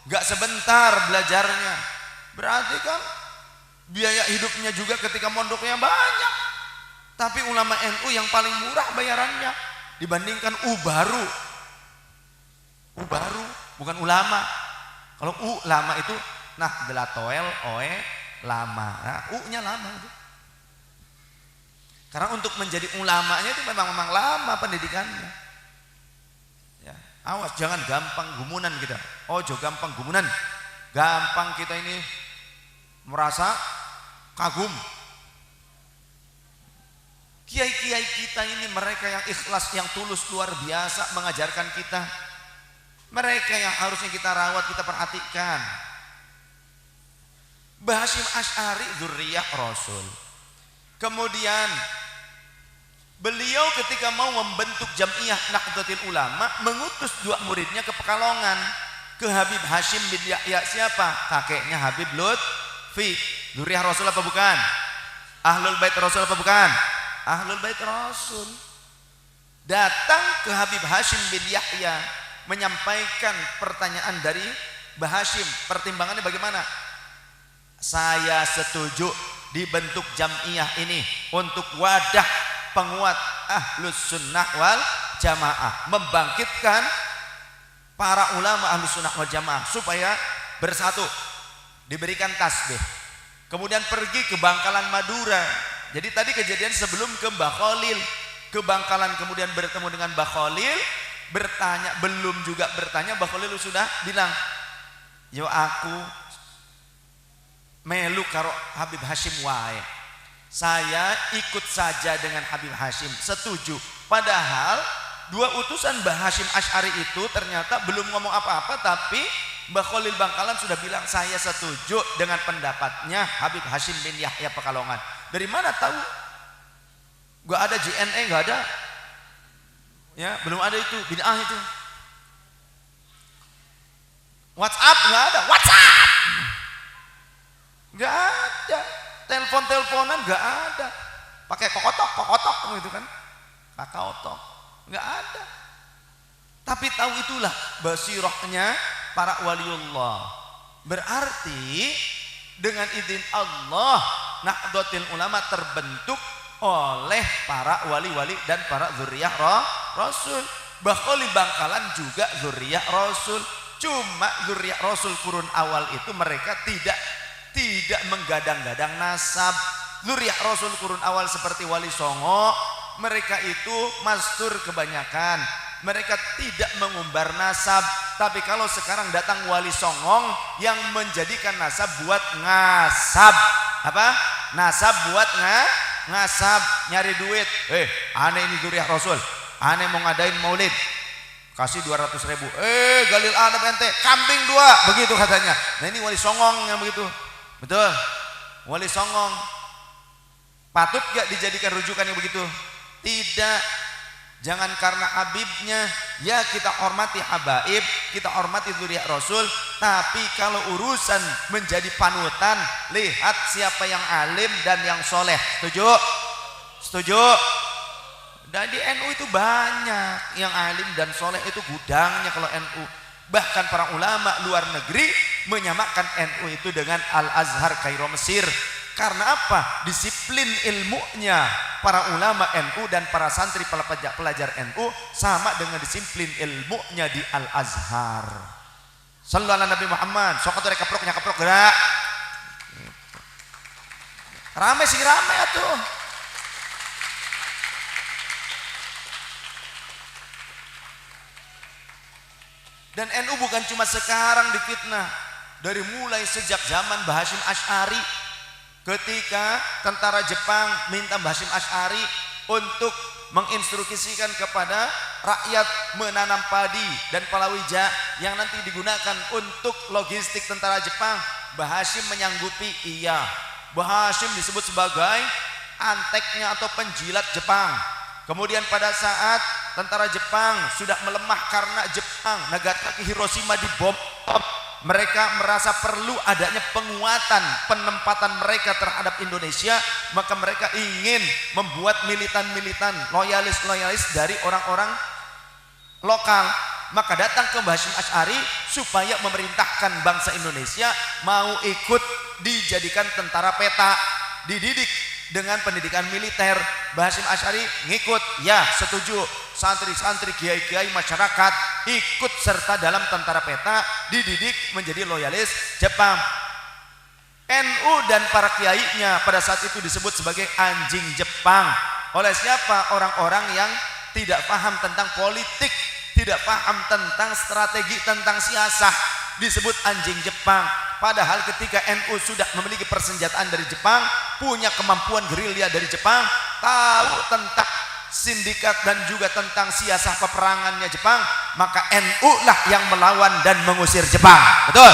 nggak sebentar belajarnya, berarti kan biaya hidupnya juga ketika mondoknya banyak. Tapi ulama NU yang paling murah bayarannya dibandingkan baru bukan ulama. Kalau lama itu nah delatoel oe lama, nah nya lama itu. Karena untuk menjadi ulamanya itu memang lama pendidikannya. Ya, awas jangan gampang gumunan kita. Ojo gampang gumunan. Gampang kita ini merasa kagum. Kiai-kiai kita ini mereka yang ikhlas, yang tulus luar biasa mengajarkan kita. Mereka yang harusnya kita rawat, kita perhatikan. Hasyim Asy'ari dzurriyyah Rasul. Kemudian beliau ketika mau membentuk Jam'iyah Nahdlatul Ulama mengutus dua muridnya ke Pekalongan, ke Habib Hasyim bin Yahya. Siapa? Kakeknya Habib Lutfi. Dzurriyyah Rasul apa bukan? Ahlul Bait Rasul apa bukan? Ahlul Bait Rasul. Datang ke Habib Hasyim bin Yahya menyampaikan pertanyaan dari Mbah Hasyim. Pertimbangannya bagaimana? Saya setuju dibentuk Jam'iyah ini untuk wadah penguat Ahlus Sunnah wal Jamaah, membangkitkan para ulama Ahlus Sunnah wal Jamaah supaya bersatu, diberikan tasbih. Kemudian pergi ke Bangkalan Madura. Jadi tadi kejadian sebelum ke Mbah Khalil, ke Bangkalan, kemudian bertemu dengan Mbah Khalil, bertanya, belum juga bertanya, Mbah Khalil sudah bilang, yo aku melu karo Habib Hasyim wae. Saya ikut saja dengan Habib Hasyim, setuju. Padahal dua utusan Mbah Hasyim Asy'ari itu ternyata belum ngomong apa-apa, tapi Mbah Khalil Bangkalan sudah bilang saya setuju dengan pendapatnya Habib Hasyim bin Yahya Pekalongan. Dari mana tahu? Gak ada JNE, gak ada. Ya, belum ada itu, bid'ah itu. WhatsApp nggak ada, WhatsApp nggak ada, telepon-teleponan nggak ada, pakai kokotok gitu kan, kakaotok nggak ada. Tapi tahu itulah basirahnya para waliullah. Berarti dengan izin Allah Nahdlatul Ulama terbentuk oleh para wali-wali dan para dzurriyyah Rasul. Mbah Khalil Bangkalan juga dzurriyyah Rasul. Cuma dzurriyyah Rasul kurun awal itu mereka tidak menggadang-gadang nasab. Dzurriyyah Rasul kurun awal seperti Wali Songo, mereka itu mastur kebanyakan. Mereka tidak mengumbar nasab. Tapi kalau sekarang datang Wali Songong yang menjadikan nasab buat ngasab. Apa? Nasab buat ngasab, nyari duit. Aneh ini dzurriyyah Rasul, aneh mau ngadain maulid, kasih 200.000. Galil ada ente, kambing 2, begitu katanya. Nah ini Wali Songong yang begitu. Betul, Wali Songong. Patut gak dijadikan rujukan yang begitu? Tidak. Jangan karena Habibnya, ya kita hormati habaib, kita hormati dzurriyyah Rasul. Tapi kalau urusan menjadi panutan, lihat siapa yang alim dan yang soleh. Setuju? Setuju? Dan di NU itu banyak yang alim dan soleh, itu gudangnya kalau NU. Bahkan para ulama luar negeri menyamakan NU itu dengan Al-Azhar Kairo Mesir. Karena apa? Disiplin ilmunya para ulama NU dan para santri pelajar NU sama dengan disiplin ilmunya di Al-Azhar. Sallallahu alaihi Nabi Muhammad. Sok atuh rek keprok nyakeprok gerak. Rame sih rame atuh. Dan NU bukan cuma sekarang difitnah, dari mulai sejak zaman Mbah Hasyim Asy'ari, ketika tentara Jepang minta Mbah Hasyim Asy'ari untuk menginstruksikan kepada rakyat menanam padi dan palawija yang nanti digunakan untuk logistik tentara Jepang, Mbah Hasyim menyanggupi. Iya, Mbah Hasyim disebut sebagai anteknya atau penjilat Jepang. Kemudian pada saat tentara Jepang sudah melemah karena Jepang Nagasaki Hiroshima dibom, mereka merasa perlu adanya penguatan penempatan mereka terhadap Indonesia, maka mereka ingin membuat militan-militan loyalis-loyalis dari orang-orang lokal. Maka datang ke Mbah Hasyim Asy'ari supaya memerintahkan bangsa Indonesia mau ikut dijadikan tentara peta, dididik dengan pendidikan militer. Mbah Hasyim Asy'ari ngikut, ya setuju. Santri-santri, kiai-kiai, masyarakat ikut serta dalam tentara peta, dididik menjadi loyalis Jepang. NU dan para kiainya pada saat itu disebut sebagai anjing Jepang. Oleh siapa? Orang-orang yang tidak paham tentang politik, tidak paham tentang strategi, tentang siasah, disebut anjing Jepang. Padahal ketika NU sudah memiliki persenjataan dari Jepang, punya kemampuan gerilya dari Jepang, tahu tentang sindikat dan juga tentang siasah peperangannya Jepang, maka NU lah yang melawan dan mengusir Jepang. Betul?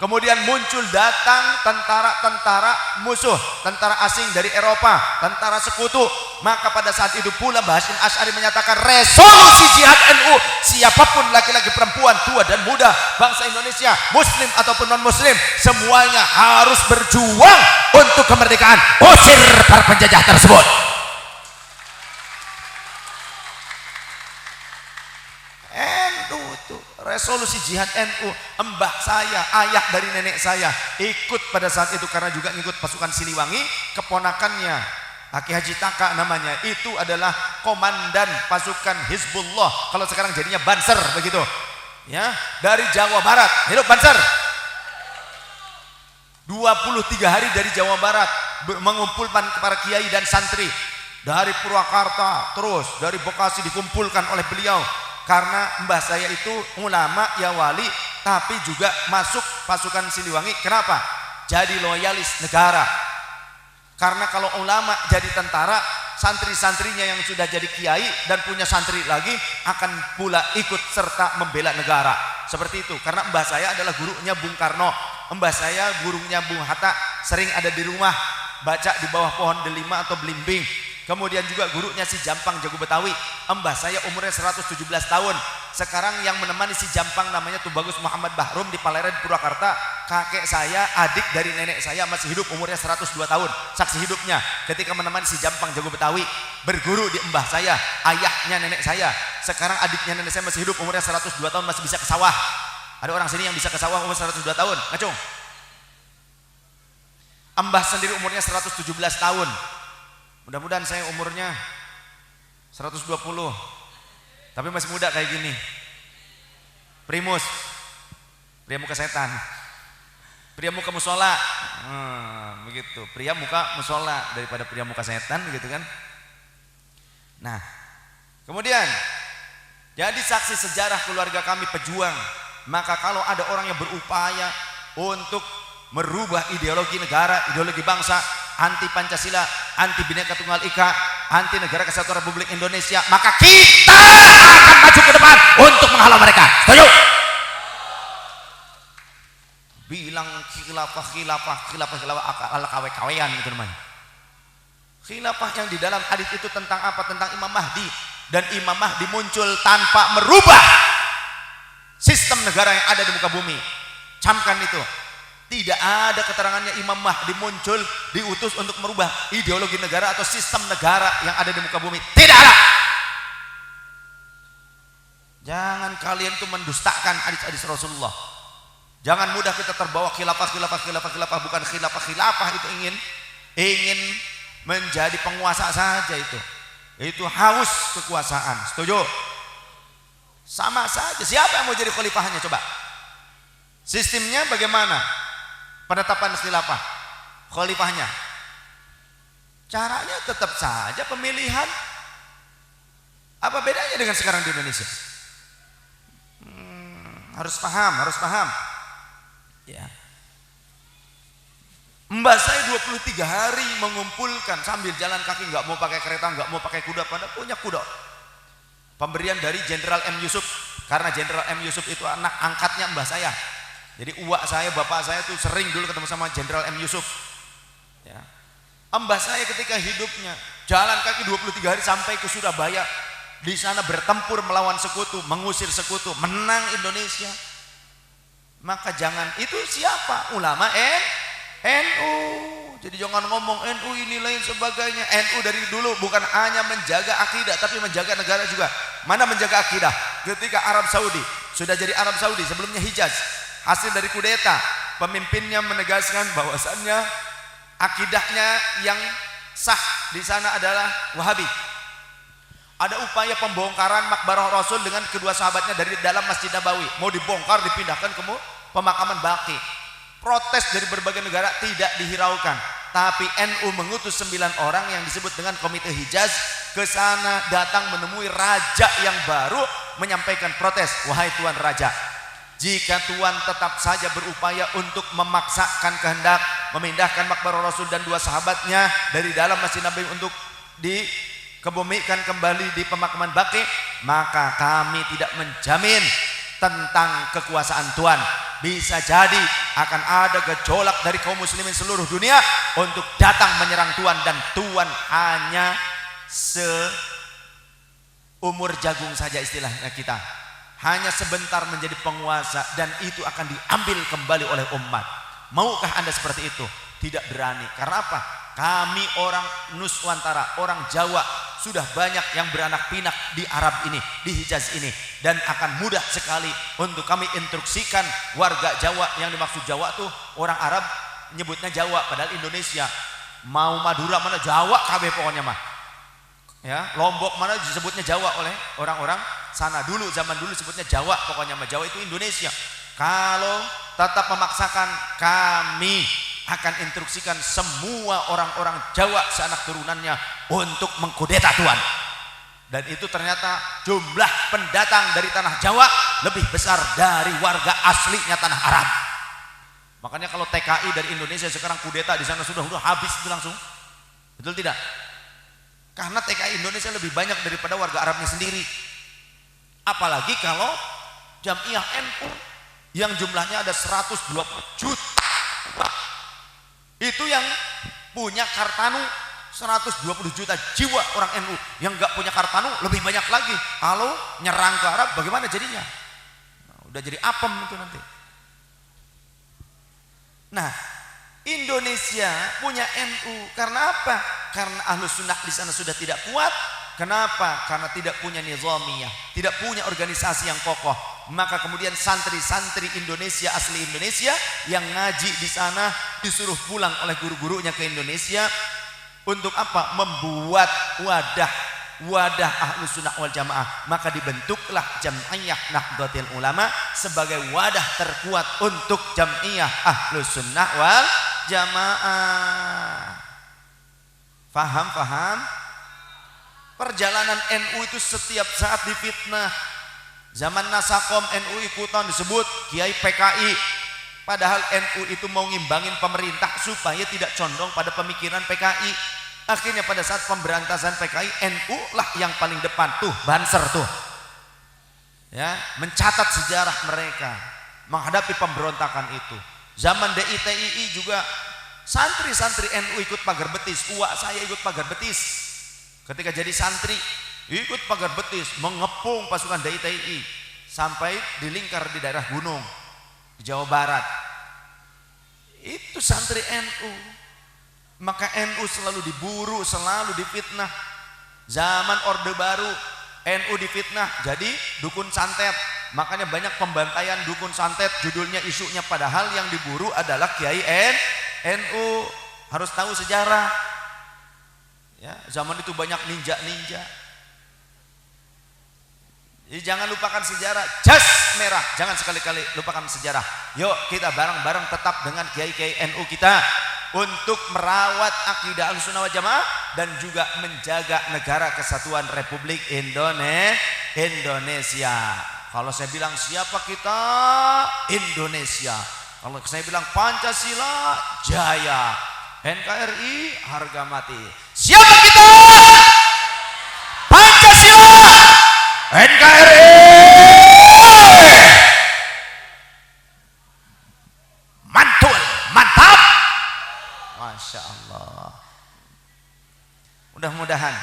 Kemudian muncul datang tentara-tentara musuh, tentara asing dari Eropa, tentara sekutu. Maka pada saat itu pula Mbah Hasyim Asy'ari menyatakan resolusi jihad NU, siapapun laki-laki, perempuan, tua dan muda, bangsa Indonesia, muslim ataupun non muslim, semuanya harus berjuang untuk kemerdekaan. Usir para penjajah tersebut. NU itu resolusi jihad NU. Mbah saya, ayah dari nenek saya ikut pada saat itu karena juga ngikut pasukan Siliwangi. Keponakannya Aki Haji Taka namanya, itu adalah komandan pasukan Hizbullah, kalau sekarang jadinya Banser begitu ya, dari Jawa Barat. Hidup Banser. 23 hari dari Jawa Barat mengumpulkan para kiai dan santri dari Purwakarta, terus dari Bekasi dikumpulkan oleh beliau. Karena mbah saya itu ulama ya wali, tapi juga masuk pasukan Siliwangi. Kenapa? Jadi loyalis negara. Karena kalau ulama jadi tentara, santri-santrinya yang sudah jadi kiai dan punya santri lagi akan pula ikut serta membela negara. Seperti itu. Karena mbah saya adalah gurunya Bung Karno, mbah saya gurunya Bung Hatta, sering ada di rumah baca di bawah pohon delima atau belimbing. Kemudian juga gurunya si Jampang Jago Betawi. Mbah saya umurnya 117 tahun. Sekarang yang menemani si Jampang namanya Tubagus Muhammad Bahrum di Palere di Purwakarta. Kakek saya, adik dari nenek saya masih hidup, umurnya 102 tahun. Saksi hidupnya ketika menemani si Jampang Jago Betawi berguru di mbah saya, ayahnya nenek saya. Sekarang adiknya nenek saya masih hidup, umurnya 102 tahun, masih bisa ke sawah. Ada orang sini yang bisa ke sawah umur 102 tahun? Ngacung. Mbah sendiri umurnya 117 tahun. Mudah-mudahan saya umurnya 120, tapi masih muda kayak gini. Primus, pria muka setan, pria muka musola, begitu. Pria muka musola daripada pria muka setan, gitu kan? Nah, kemudian jadi saksi sejarah keluarga kami pejuang. Maka kalau ada orang yang berupaya untuk merubah ideologi negara, ideologi bangsa, anti Pancasila, anti Bhinneka Tunggal Ika, anti Negara Kesatuan Republik Indonesia, maka kita akan maju ke depan untuk menghalau mereka. Setuju? Bilang khilafah ala kawe-kawean gitu namanya. Khilafah yang di dalam hadis itu tentang apa? Tentang Imam Mahdi. Dan Imam Mahdi muncul tanpa merubah sistem negara yang ada di muka bumi. Camkan itu. Tidak ada keterangannya Imam Mahdi muncul diutus untuk merubah ideologi negara atau sistem negara yang ada di muka bumi. Tidak ada. Jangan kalian tuh mendustakan hadis-hadis Rasulullah. Jangan mudah kita terbawa khilafah. Bukan khilafah itu ingin menjadi penguasa saja itu. Itu haus kekuasaan. Setuju? Sama saja. Siapa yang mau jadi khalifahnya coba? Sistemnya bagaimana? Penetapan khilafah, khalifahnya. Caranya tetap saja pemilihan. Apa bedanya dengan sekarang di Indonesia? Harus paham. Ya. Mbah saya 23 hari mengumpulkan sambil jalan kaki, nggak mau pakai kereta, nggak mau pakai kuda, padahal punya kuda. Pemberian dari Jenderal M. Yusuf, karena Jenderal M. Yusuf itu anak angkatnya mbah saya. Jadi uak saya, bapak saya tuh sering dulu ketemu sama Jenderal M. Yusuf. Ya. Mbah saya ketika hidupnya jalan kaki 23 hari sampai ke Surabaya, di sana bertempur melawan sekutu, mengusir sekutu, menang Indonesia. Maka jangan, itu siapa? Ulama NU. Jadi jangan ngomong NU ini lain sebagainya. NU dari dulu bukan hanya menjaga akidah, tapi menjaga negara juga. Mana menjaga akidah? Ketika Arab Saudi sudah jadi Arab Saudi, sebelumnya Hijaz, hasil dari kudeta, pemimpinnya menegaskan bahwasannya akidahnya yang sah di sana adalah Wahabi. Ada upaya pembongkaran makbarah Rasul dengan kedua sahabatnya dari dalam Masjid Nabawi, mau dibongkar, dipindahkan ke pemakaman Baqi. Protes dari berbagai negara tidak dihiraukan, tapi NU mengutus 9 orang yang disebut dengan Komite Hijaz ke sana, datang menemui raja yang baru, menyampaikan protes. Wahai Tuan Raja, jika Tuan tetap saja berupaya untuk memaksakan kehendak memindahkan makbarah Rasul dan dua sahabatnya dari dalam Masjid Nabawi untuk dikebumikan kembali di pemakaman Baqi, maka kami tidak menjamin tentang kekuasaan Tuan. Bisa jadi akan ada gejolak dari kaum muslimin seluruh dunia untuk datang menyerang Tuan, dan Tuan hanya seumur jagung saja, istilahnya kita, hanya sebentar menjadi penguasa, dan itu akan diambil kembali oleh umat. Maukah Anda seperti itu? Tidak berani. Karena apa? Kami orang Nuswantara, orang Jawa, sudah banyak yang beranak pinak di Arab ini, di Hijaz ini, dan akan mudah sekali untuk kami instruksikan warga Jawa. Yang dimaksud Jawa tuh orang Arab nyebutnya Jawa, padahal Indonesia. Mau Madura mana Jawa KB pokoknya mah. Ya, Lombok mana disebutnya Jawa oleh orang-orang sana dulu, zaman dulu sebutnya Jawa pokoknya mah. Jawa itu Indonesia. Kalau tetap memaksakan, kami akan instruksikan semua orang-orang Jawa seanak turunannya untuk mengkudeta Tuan. Dan itu ternyata jumlah pendatang dari tanah Jawa lebih besar dari warga aslinya tanah Arab. Makanya kalau TKI dari Indonesia sekarang kudeta di sana sudah habis itu langsung. Betul tidak? Karena TKI Indonesia lebih banyak daripada warga Arabnya sendiri. Apalagi kalau Jamiah NU yang jumlahnya ada 120 juta. Itu yang punya Kartanu 120 juta jiwa orang NU, yang nggak punya Kartanu lebih banyak lagi. Kalau nyerang ke Arab bagaimana jadinya? Nah, udah jadi apem itu nanti. Nah, Indonesia punya NU karena apa? Karena Ahlus Sunnah di sana sudah tidak kuat. Kenapa? Karena tidak punya nizamiyah, tidak punya organisasi yang kokoh. Maka kemudian santri-santri Indonesia, asli Indonesia yang ngaji di sana disuruh pulang oleh guru-gurunya ke Indonesia. Untuk apa? Membuat wadah Ahlus Sunnah wal Jamaah. Maka dibentuklah Jam'iyah Nahdlatul Ulama sebagai wadah terkuat untuk Jam'iyah Ahlus Sunnah wal Jamaah. Faham? Perjalanan NU itu setiap saat difitnah. Zaman Nasakom NU ikutan disebut Kiai PKI, padahal NU itu mau ngimbangin pemerintah supaya tidak condong pada pemikiran PKI. Akhirnya pada saat pemberantasan PKI, NU lah yang paling depan tuh, Banser tuh, ya, mencatat sejarah mereka menghadapi pemberontakan itu. Zaman DITII juga santri-santri NU ikut pagar betis. Uak saya ikut pagar betis. Ketika jadi santri ikut pagar betis, mengepung pasukan DITII sampai dilingkar di daerah gunung di Jawa Barat. Itu santri NU. Maka NU selalu diburu, selalu difitnah. Zaman Orde Baru NU difitnah jadi dukun santet. Makanya banyak pembantaian dukun santet, judulnya, isunya, padahal yang diburu adalah Kiai NU. Harus tahu sejarah. Ya, zaman itu banyak ninja-ninja. Jadi jangan lupakan sejarah. Jas merah, jangan sekali-kali lupakan sejarah. Yuk kita bareng-bareng tetap dengan kiai-kiai NU kita untuk merawat akidah Ahlussunnah wal Jamaah dan juga menjaga negara kesatuan Republik Indonesia. Kalau saya bilang siapa kita? Indonesia. Kalau saya bilang Pancasila, jaya. NKRI, harga mati. Siapa kita? Pancasila, NKRI. Mantul, mantap. Masya Allah. Mudah-mudahan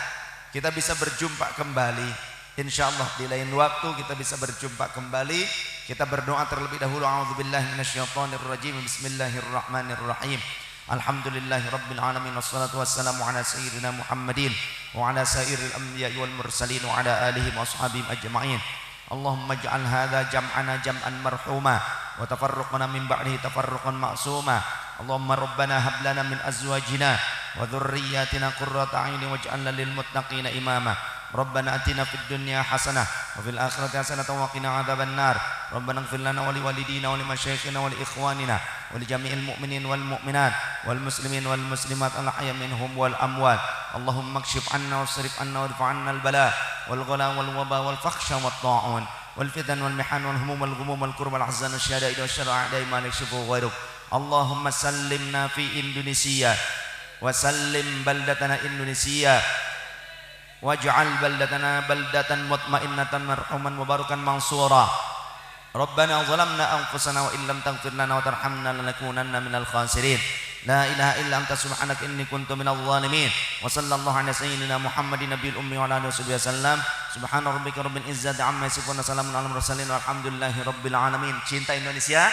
kita bisa berjumpa kembali. Insya Allah di lain waktu kita bisa berjumpa kembali. Kita berdoa terlebih dahulu. A'udzubillahi minasyaitonirrajim. Bismillahirrahmanirrahim. Alhamdulillahi rabbil alamin. Wassalatu wassalamu ala sayyidina Muhammadin wa ala sairil anbiya'i wal mursalin wa ala alihi wa ashabihim ajma'in. Allahumma ij'al hadza jam'ana jam'an marhuma wa tafarruqana min ba'dihi tafarruqan ma'suma. Allahumma rabbana hab lana min azwajina wa dhurriyyatina qurrata a'yunin waj'alna lil muttaqina imama. Rabbana atina fid dunya hasanah wa fil akhirati hasanah wa qina adzaban nar. Rabbana ighfir lana wa liwalidina wa limasyayikhina wa liikhwanina wa lijami'il mu'minin wal mu'minat wal muslimin wal muslimat al ahya minhum wal amwat. Allahumma kshif 'anna wasrif 'anna warfa' 'anna al bala wal ghala wal waba wal fakhsha wat ta'un wal fitan wal mihan wal humum wal ghumum wal kurb wal ahzan wal syada'id wa syar'a a'da'i ma la yakshifu ghairuk. Allahumma sallimna fi Indonesia wa sallim baldatana Indonesia waj'al baldatana baldatan mutmainnatan marhuman mubarakan mansura. Rabbana zalamna anfusana wa illam taghfir lana wa tarhamna lanakunanna minal khasirin. La ilaha illa anta subhanaka inni kuntu minadh dhalimin. Wa sallallahu ala sayyidina Muhammadin nabiyil ummi wa ala alihi wasallam. Subhana rabbika rabbil izzati amma yasifun wa salamun alal mursalin walhamdulillahi rabbil alamin. Cinta Indonesia.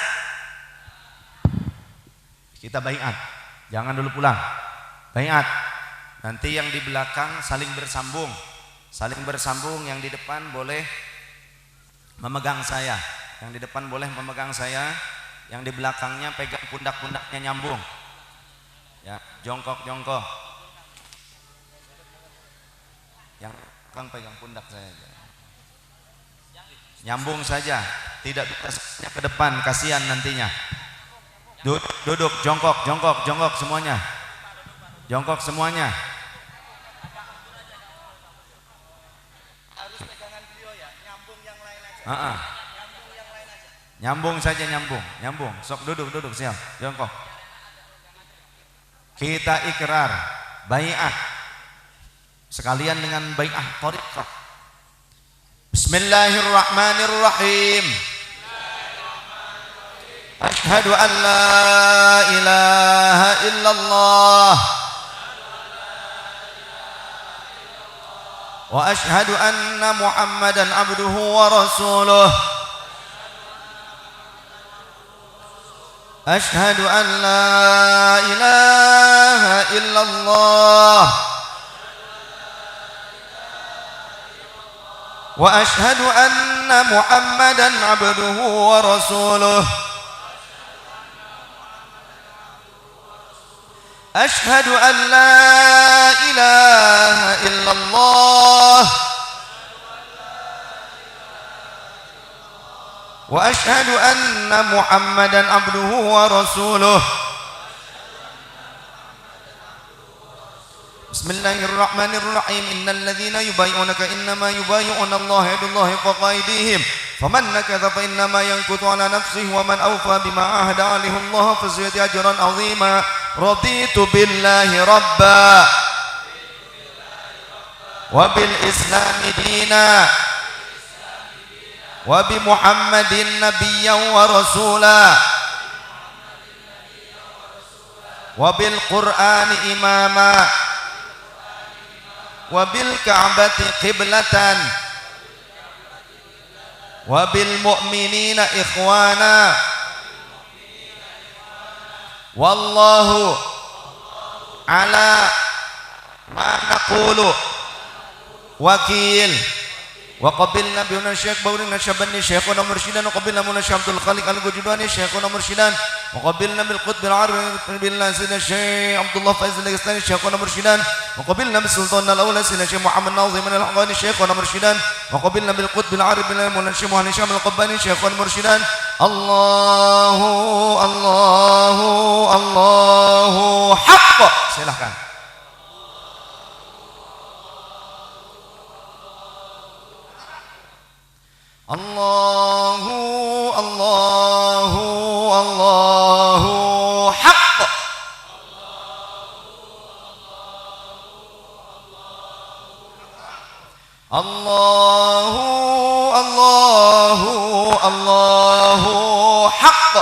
Kita baiat. Jangan dulu pulang. Baiat. Nanti yang di belakang saling bersambung. Saling bersambung, yang di depan boleh memegang saya. Yang di depan boleh memegang saya, yang di belakangnya pegang pundak-pundaknya nyambung. Ya, jongkok-jongkok. Yang belakang pegang pundak saya. Nyambung saja, tidak bisa ke depan, kasihan nantinya. Duduk, jongkok, jongkok, jongkok semuanya. Jongkok semuanya. Harus pegangan beliau ya, nyambung yang lain aja. Nyambung yang lain aja. Nyambung saja, nyambung. Sok duduk, siap. Jongkok. Kita ikrar, bai'ah. Sekalian dengan bai'ah thariqah. Bismillahirrahmanirrahim. Asyhadu an la ilaha illallah wa asyhadu anna Muhammadan abduhu wa rasuluh. Asyhadu an la ilaha illallah wa asyhadu anna Muhammadan abduhu wa rasuluh. Asyhadu an la ilaha illallah wa asyhadu anna Muhammadan abduhu wa rasuluh. Bismillahirrahmanirrahim. Innal ladzina yubayyi'unaka innama yubayyi'una Allah yadullahi fawqa aydihim faman nakatha fa innama yankutu ala nafsihi wa man awfa bima ahada alaihi Allah fa sayu'ti ajran 'azima. Raditu billahi rabba wa bil islami dina wa bi Muhammadin nabiyyan wa rasula wa bil Qur'ani imama wa bil Ka'bati qiblatan wa bil mu'minina ikhwana wallahu ala ma naqulu wakil. Wa qabilna bi syekh bawrina syabani syekhuna mursyidan wa qabilna mun syabdul khaliq al-gujudani syekhuna mursyidan wa qabilna bil qutb al-arab billah sayyidina syekh Abdullah Faiz al-Istani syekhuna mursyidan wa qabilna bis sultan al-awla sayyidina syekh Muhammad Nazim al-Aqani syekhuna mursyidan wa qabilna bil qutb al-arab billah mun syekh Muhammad Syam al-Qabbani syekhuna mursyidan. Allahu Allahu Allahu haqq. Silakan. Allahu Allahu Allahu haqq. Allahu Allahu Allahu haqq.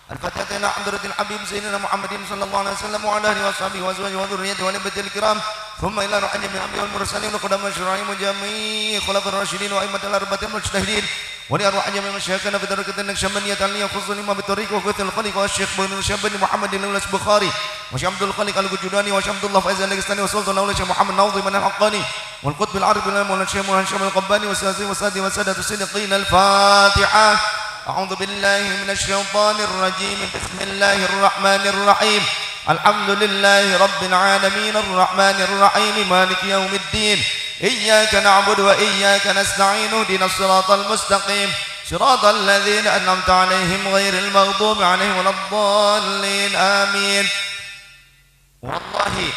Al-Fatihah ila hadratil Habib Sayyidina Muhammadin sallallahu alaihi wasallam wa ala alihi washabihi wa azwajihi wa dhurriyyatihi wa nabiyyil kiram. Thumma ila ruhani min anbiya'i wal mursalin wa qudamai syura'ihim wa jami'i khulafa'ir rasyidin wa a'immatil arba'atil mujtahidin. Wa li arwahihim min masyayikhina fi darakatin naqshabaniyatan li yakhudhu lima bi tariq wa qatil khaliq wa Syekh Ibnu Syabani Muhammadin al-Bukhari wa Syekh Abdul Khaliq al-Gujudani wa Syekh Abdullah Faizal al-Istani wa Sultan Syekh Muhammad Nawdhi man al-Haqqani wal Qutb al-Arab al-Mawlana Syekh Muhammad Syamil al-Qabbani wa Sadi wa Sadatu Siddiqin al-Fatihah. أعوذ بالله من الشيطان الرجيم بسم الله الرحمن الرحيم الحمد لله رب العالمين الرحمن الرحيم مالك يوم الدين إياك نعبد وإياك نستعين اهدنا الصراط المستقيم صراط الذين أنعمت عليهم غير المغضوب عليهم ولا الضالين آمين. Wallahi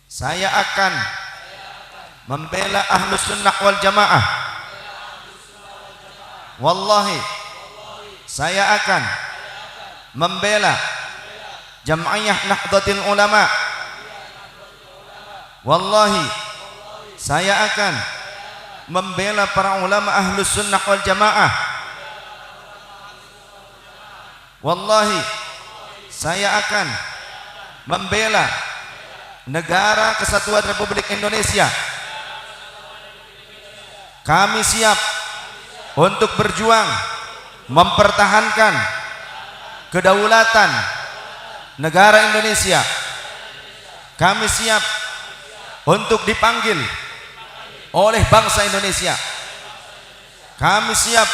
saya akan membela Ahlus Sunnah wal Jamaah. Wallahi saya akan membela Jam'iyah Nahdlatul Ulama. Wallahi saya akan membela para ulama Ahlus Sunnah wal Jamaah. Wallahi saya akan membela Negara Kesatuan Republik Indonesia. Kami siap untuk berjuang mempertahankan kedaulatan negara Indonesia. Kami siap untuk dipanggil oleh bangsa Indonesia. Kami siap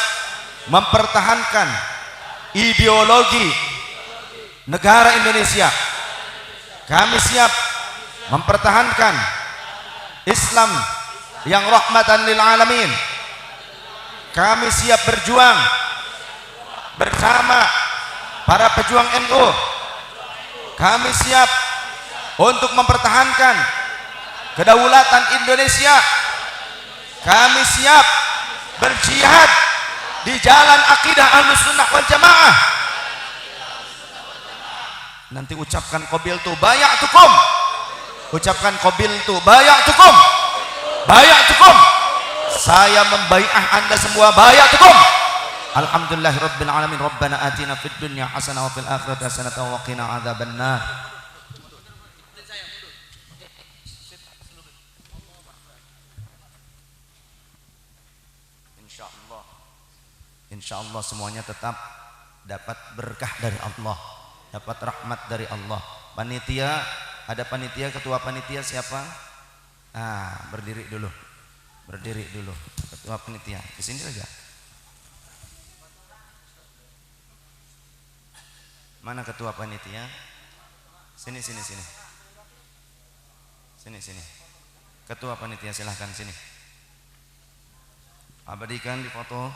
mempertahankan ideologi negara Indonesia. Kami siap mempertahankan Islam yang rahmatan lil alamin. Kami siap berjuang bersama para pejuang NU. Kami siap untuk mempertahankan kedaulatan Indonesia. Kami siap berjihad di jalan akidah Ahlus Sunnah wal Jamaah. Nanti ucapkan qabiltu bay'atukum. Ucapkan qabiltu bay'atukum. Bay'atukum. Saya membai'ah Anda semua bay'atukum. Alhamdulillahirabbil alamin. Rabbana atina fid dunya hasanah wa fil akhirati hasanah wa qina adzabannar. Insyaallah semuanya tetap dapat berkah dari Allah, dapat rahmat dari Allah. Panitia, ada panitia, ketua panitia siapa? Berdiri dulu. Berdiri dulu. Ketua panitia. Di sini saja. Mana ketua panitia? Sini. Sini. Ketua panitia silahkan sini. Abadikan di foto.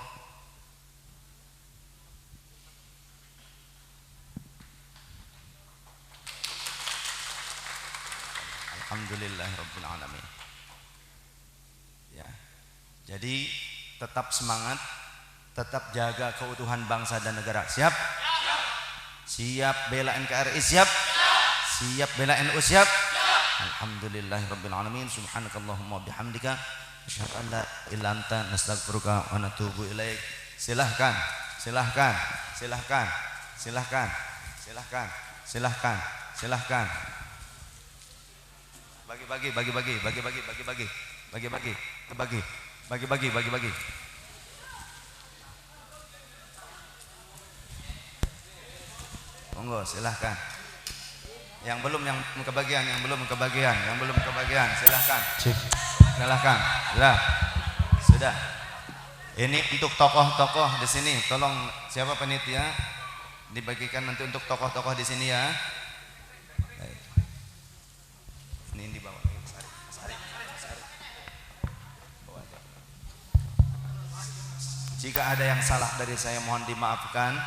Alhamdulillahirabbil alamin. Ya. Jadi tetap semangat, tetap jaga keutuhan bangsa dan negara. Siap? Siap bela NKRI, siap? Siap bela NU, siap? Alhamdulillahirabbil alamin. Subhanakallahumma bihamdika asyhadu an la ilaha illa anta nastaghfiruka wa natubu ilaik. Silahkan. Bagi. Monggo silahkan. Yang belum kebagian, silahkan. Sudah. Ini untuk tokoh-tokoh di sini. Tolong siapa panitia dibagikan nanti untuk tokoh-tokoh di sini ya. Ini di bawah. Sari. Jika ada yang salah dari saya mohon dimaafkan.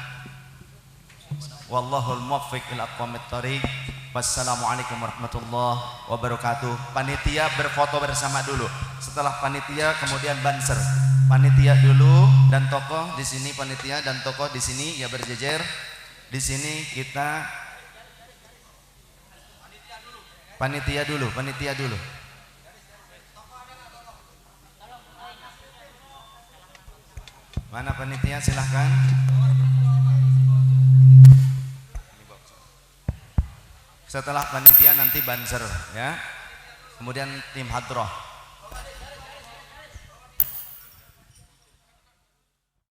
Wallahul muwaffiq ila aqwamit thoriq. Wassalamualaikum warahmatullahi wabarakatuh. Panitia berfoto bersama dulu. Setelah panitia kemudian banser. Panitia dulu dan tokoh di sini, panitia dan tokoh di sini ya berjejer. Di sini kita panitia dulu. Mana panitia, silahkan. Setelah panitia nanti banser ya. Kemudian tim hadroh.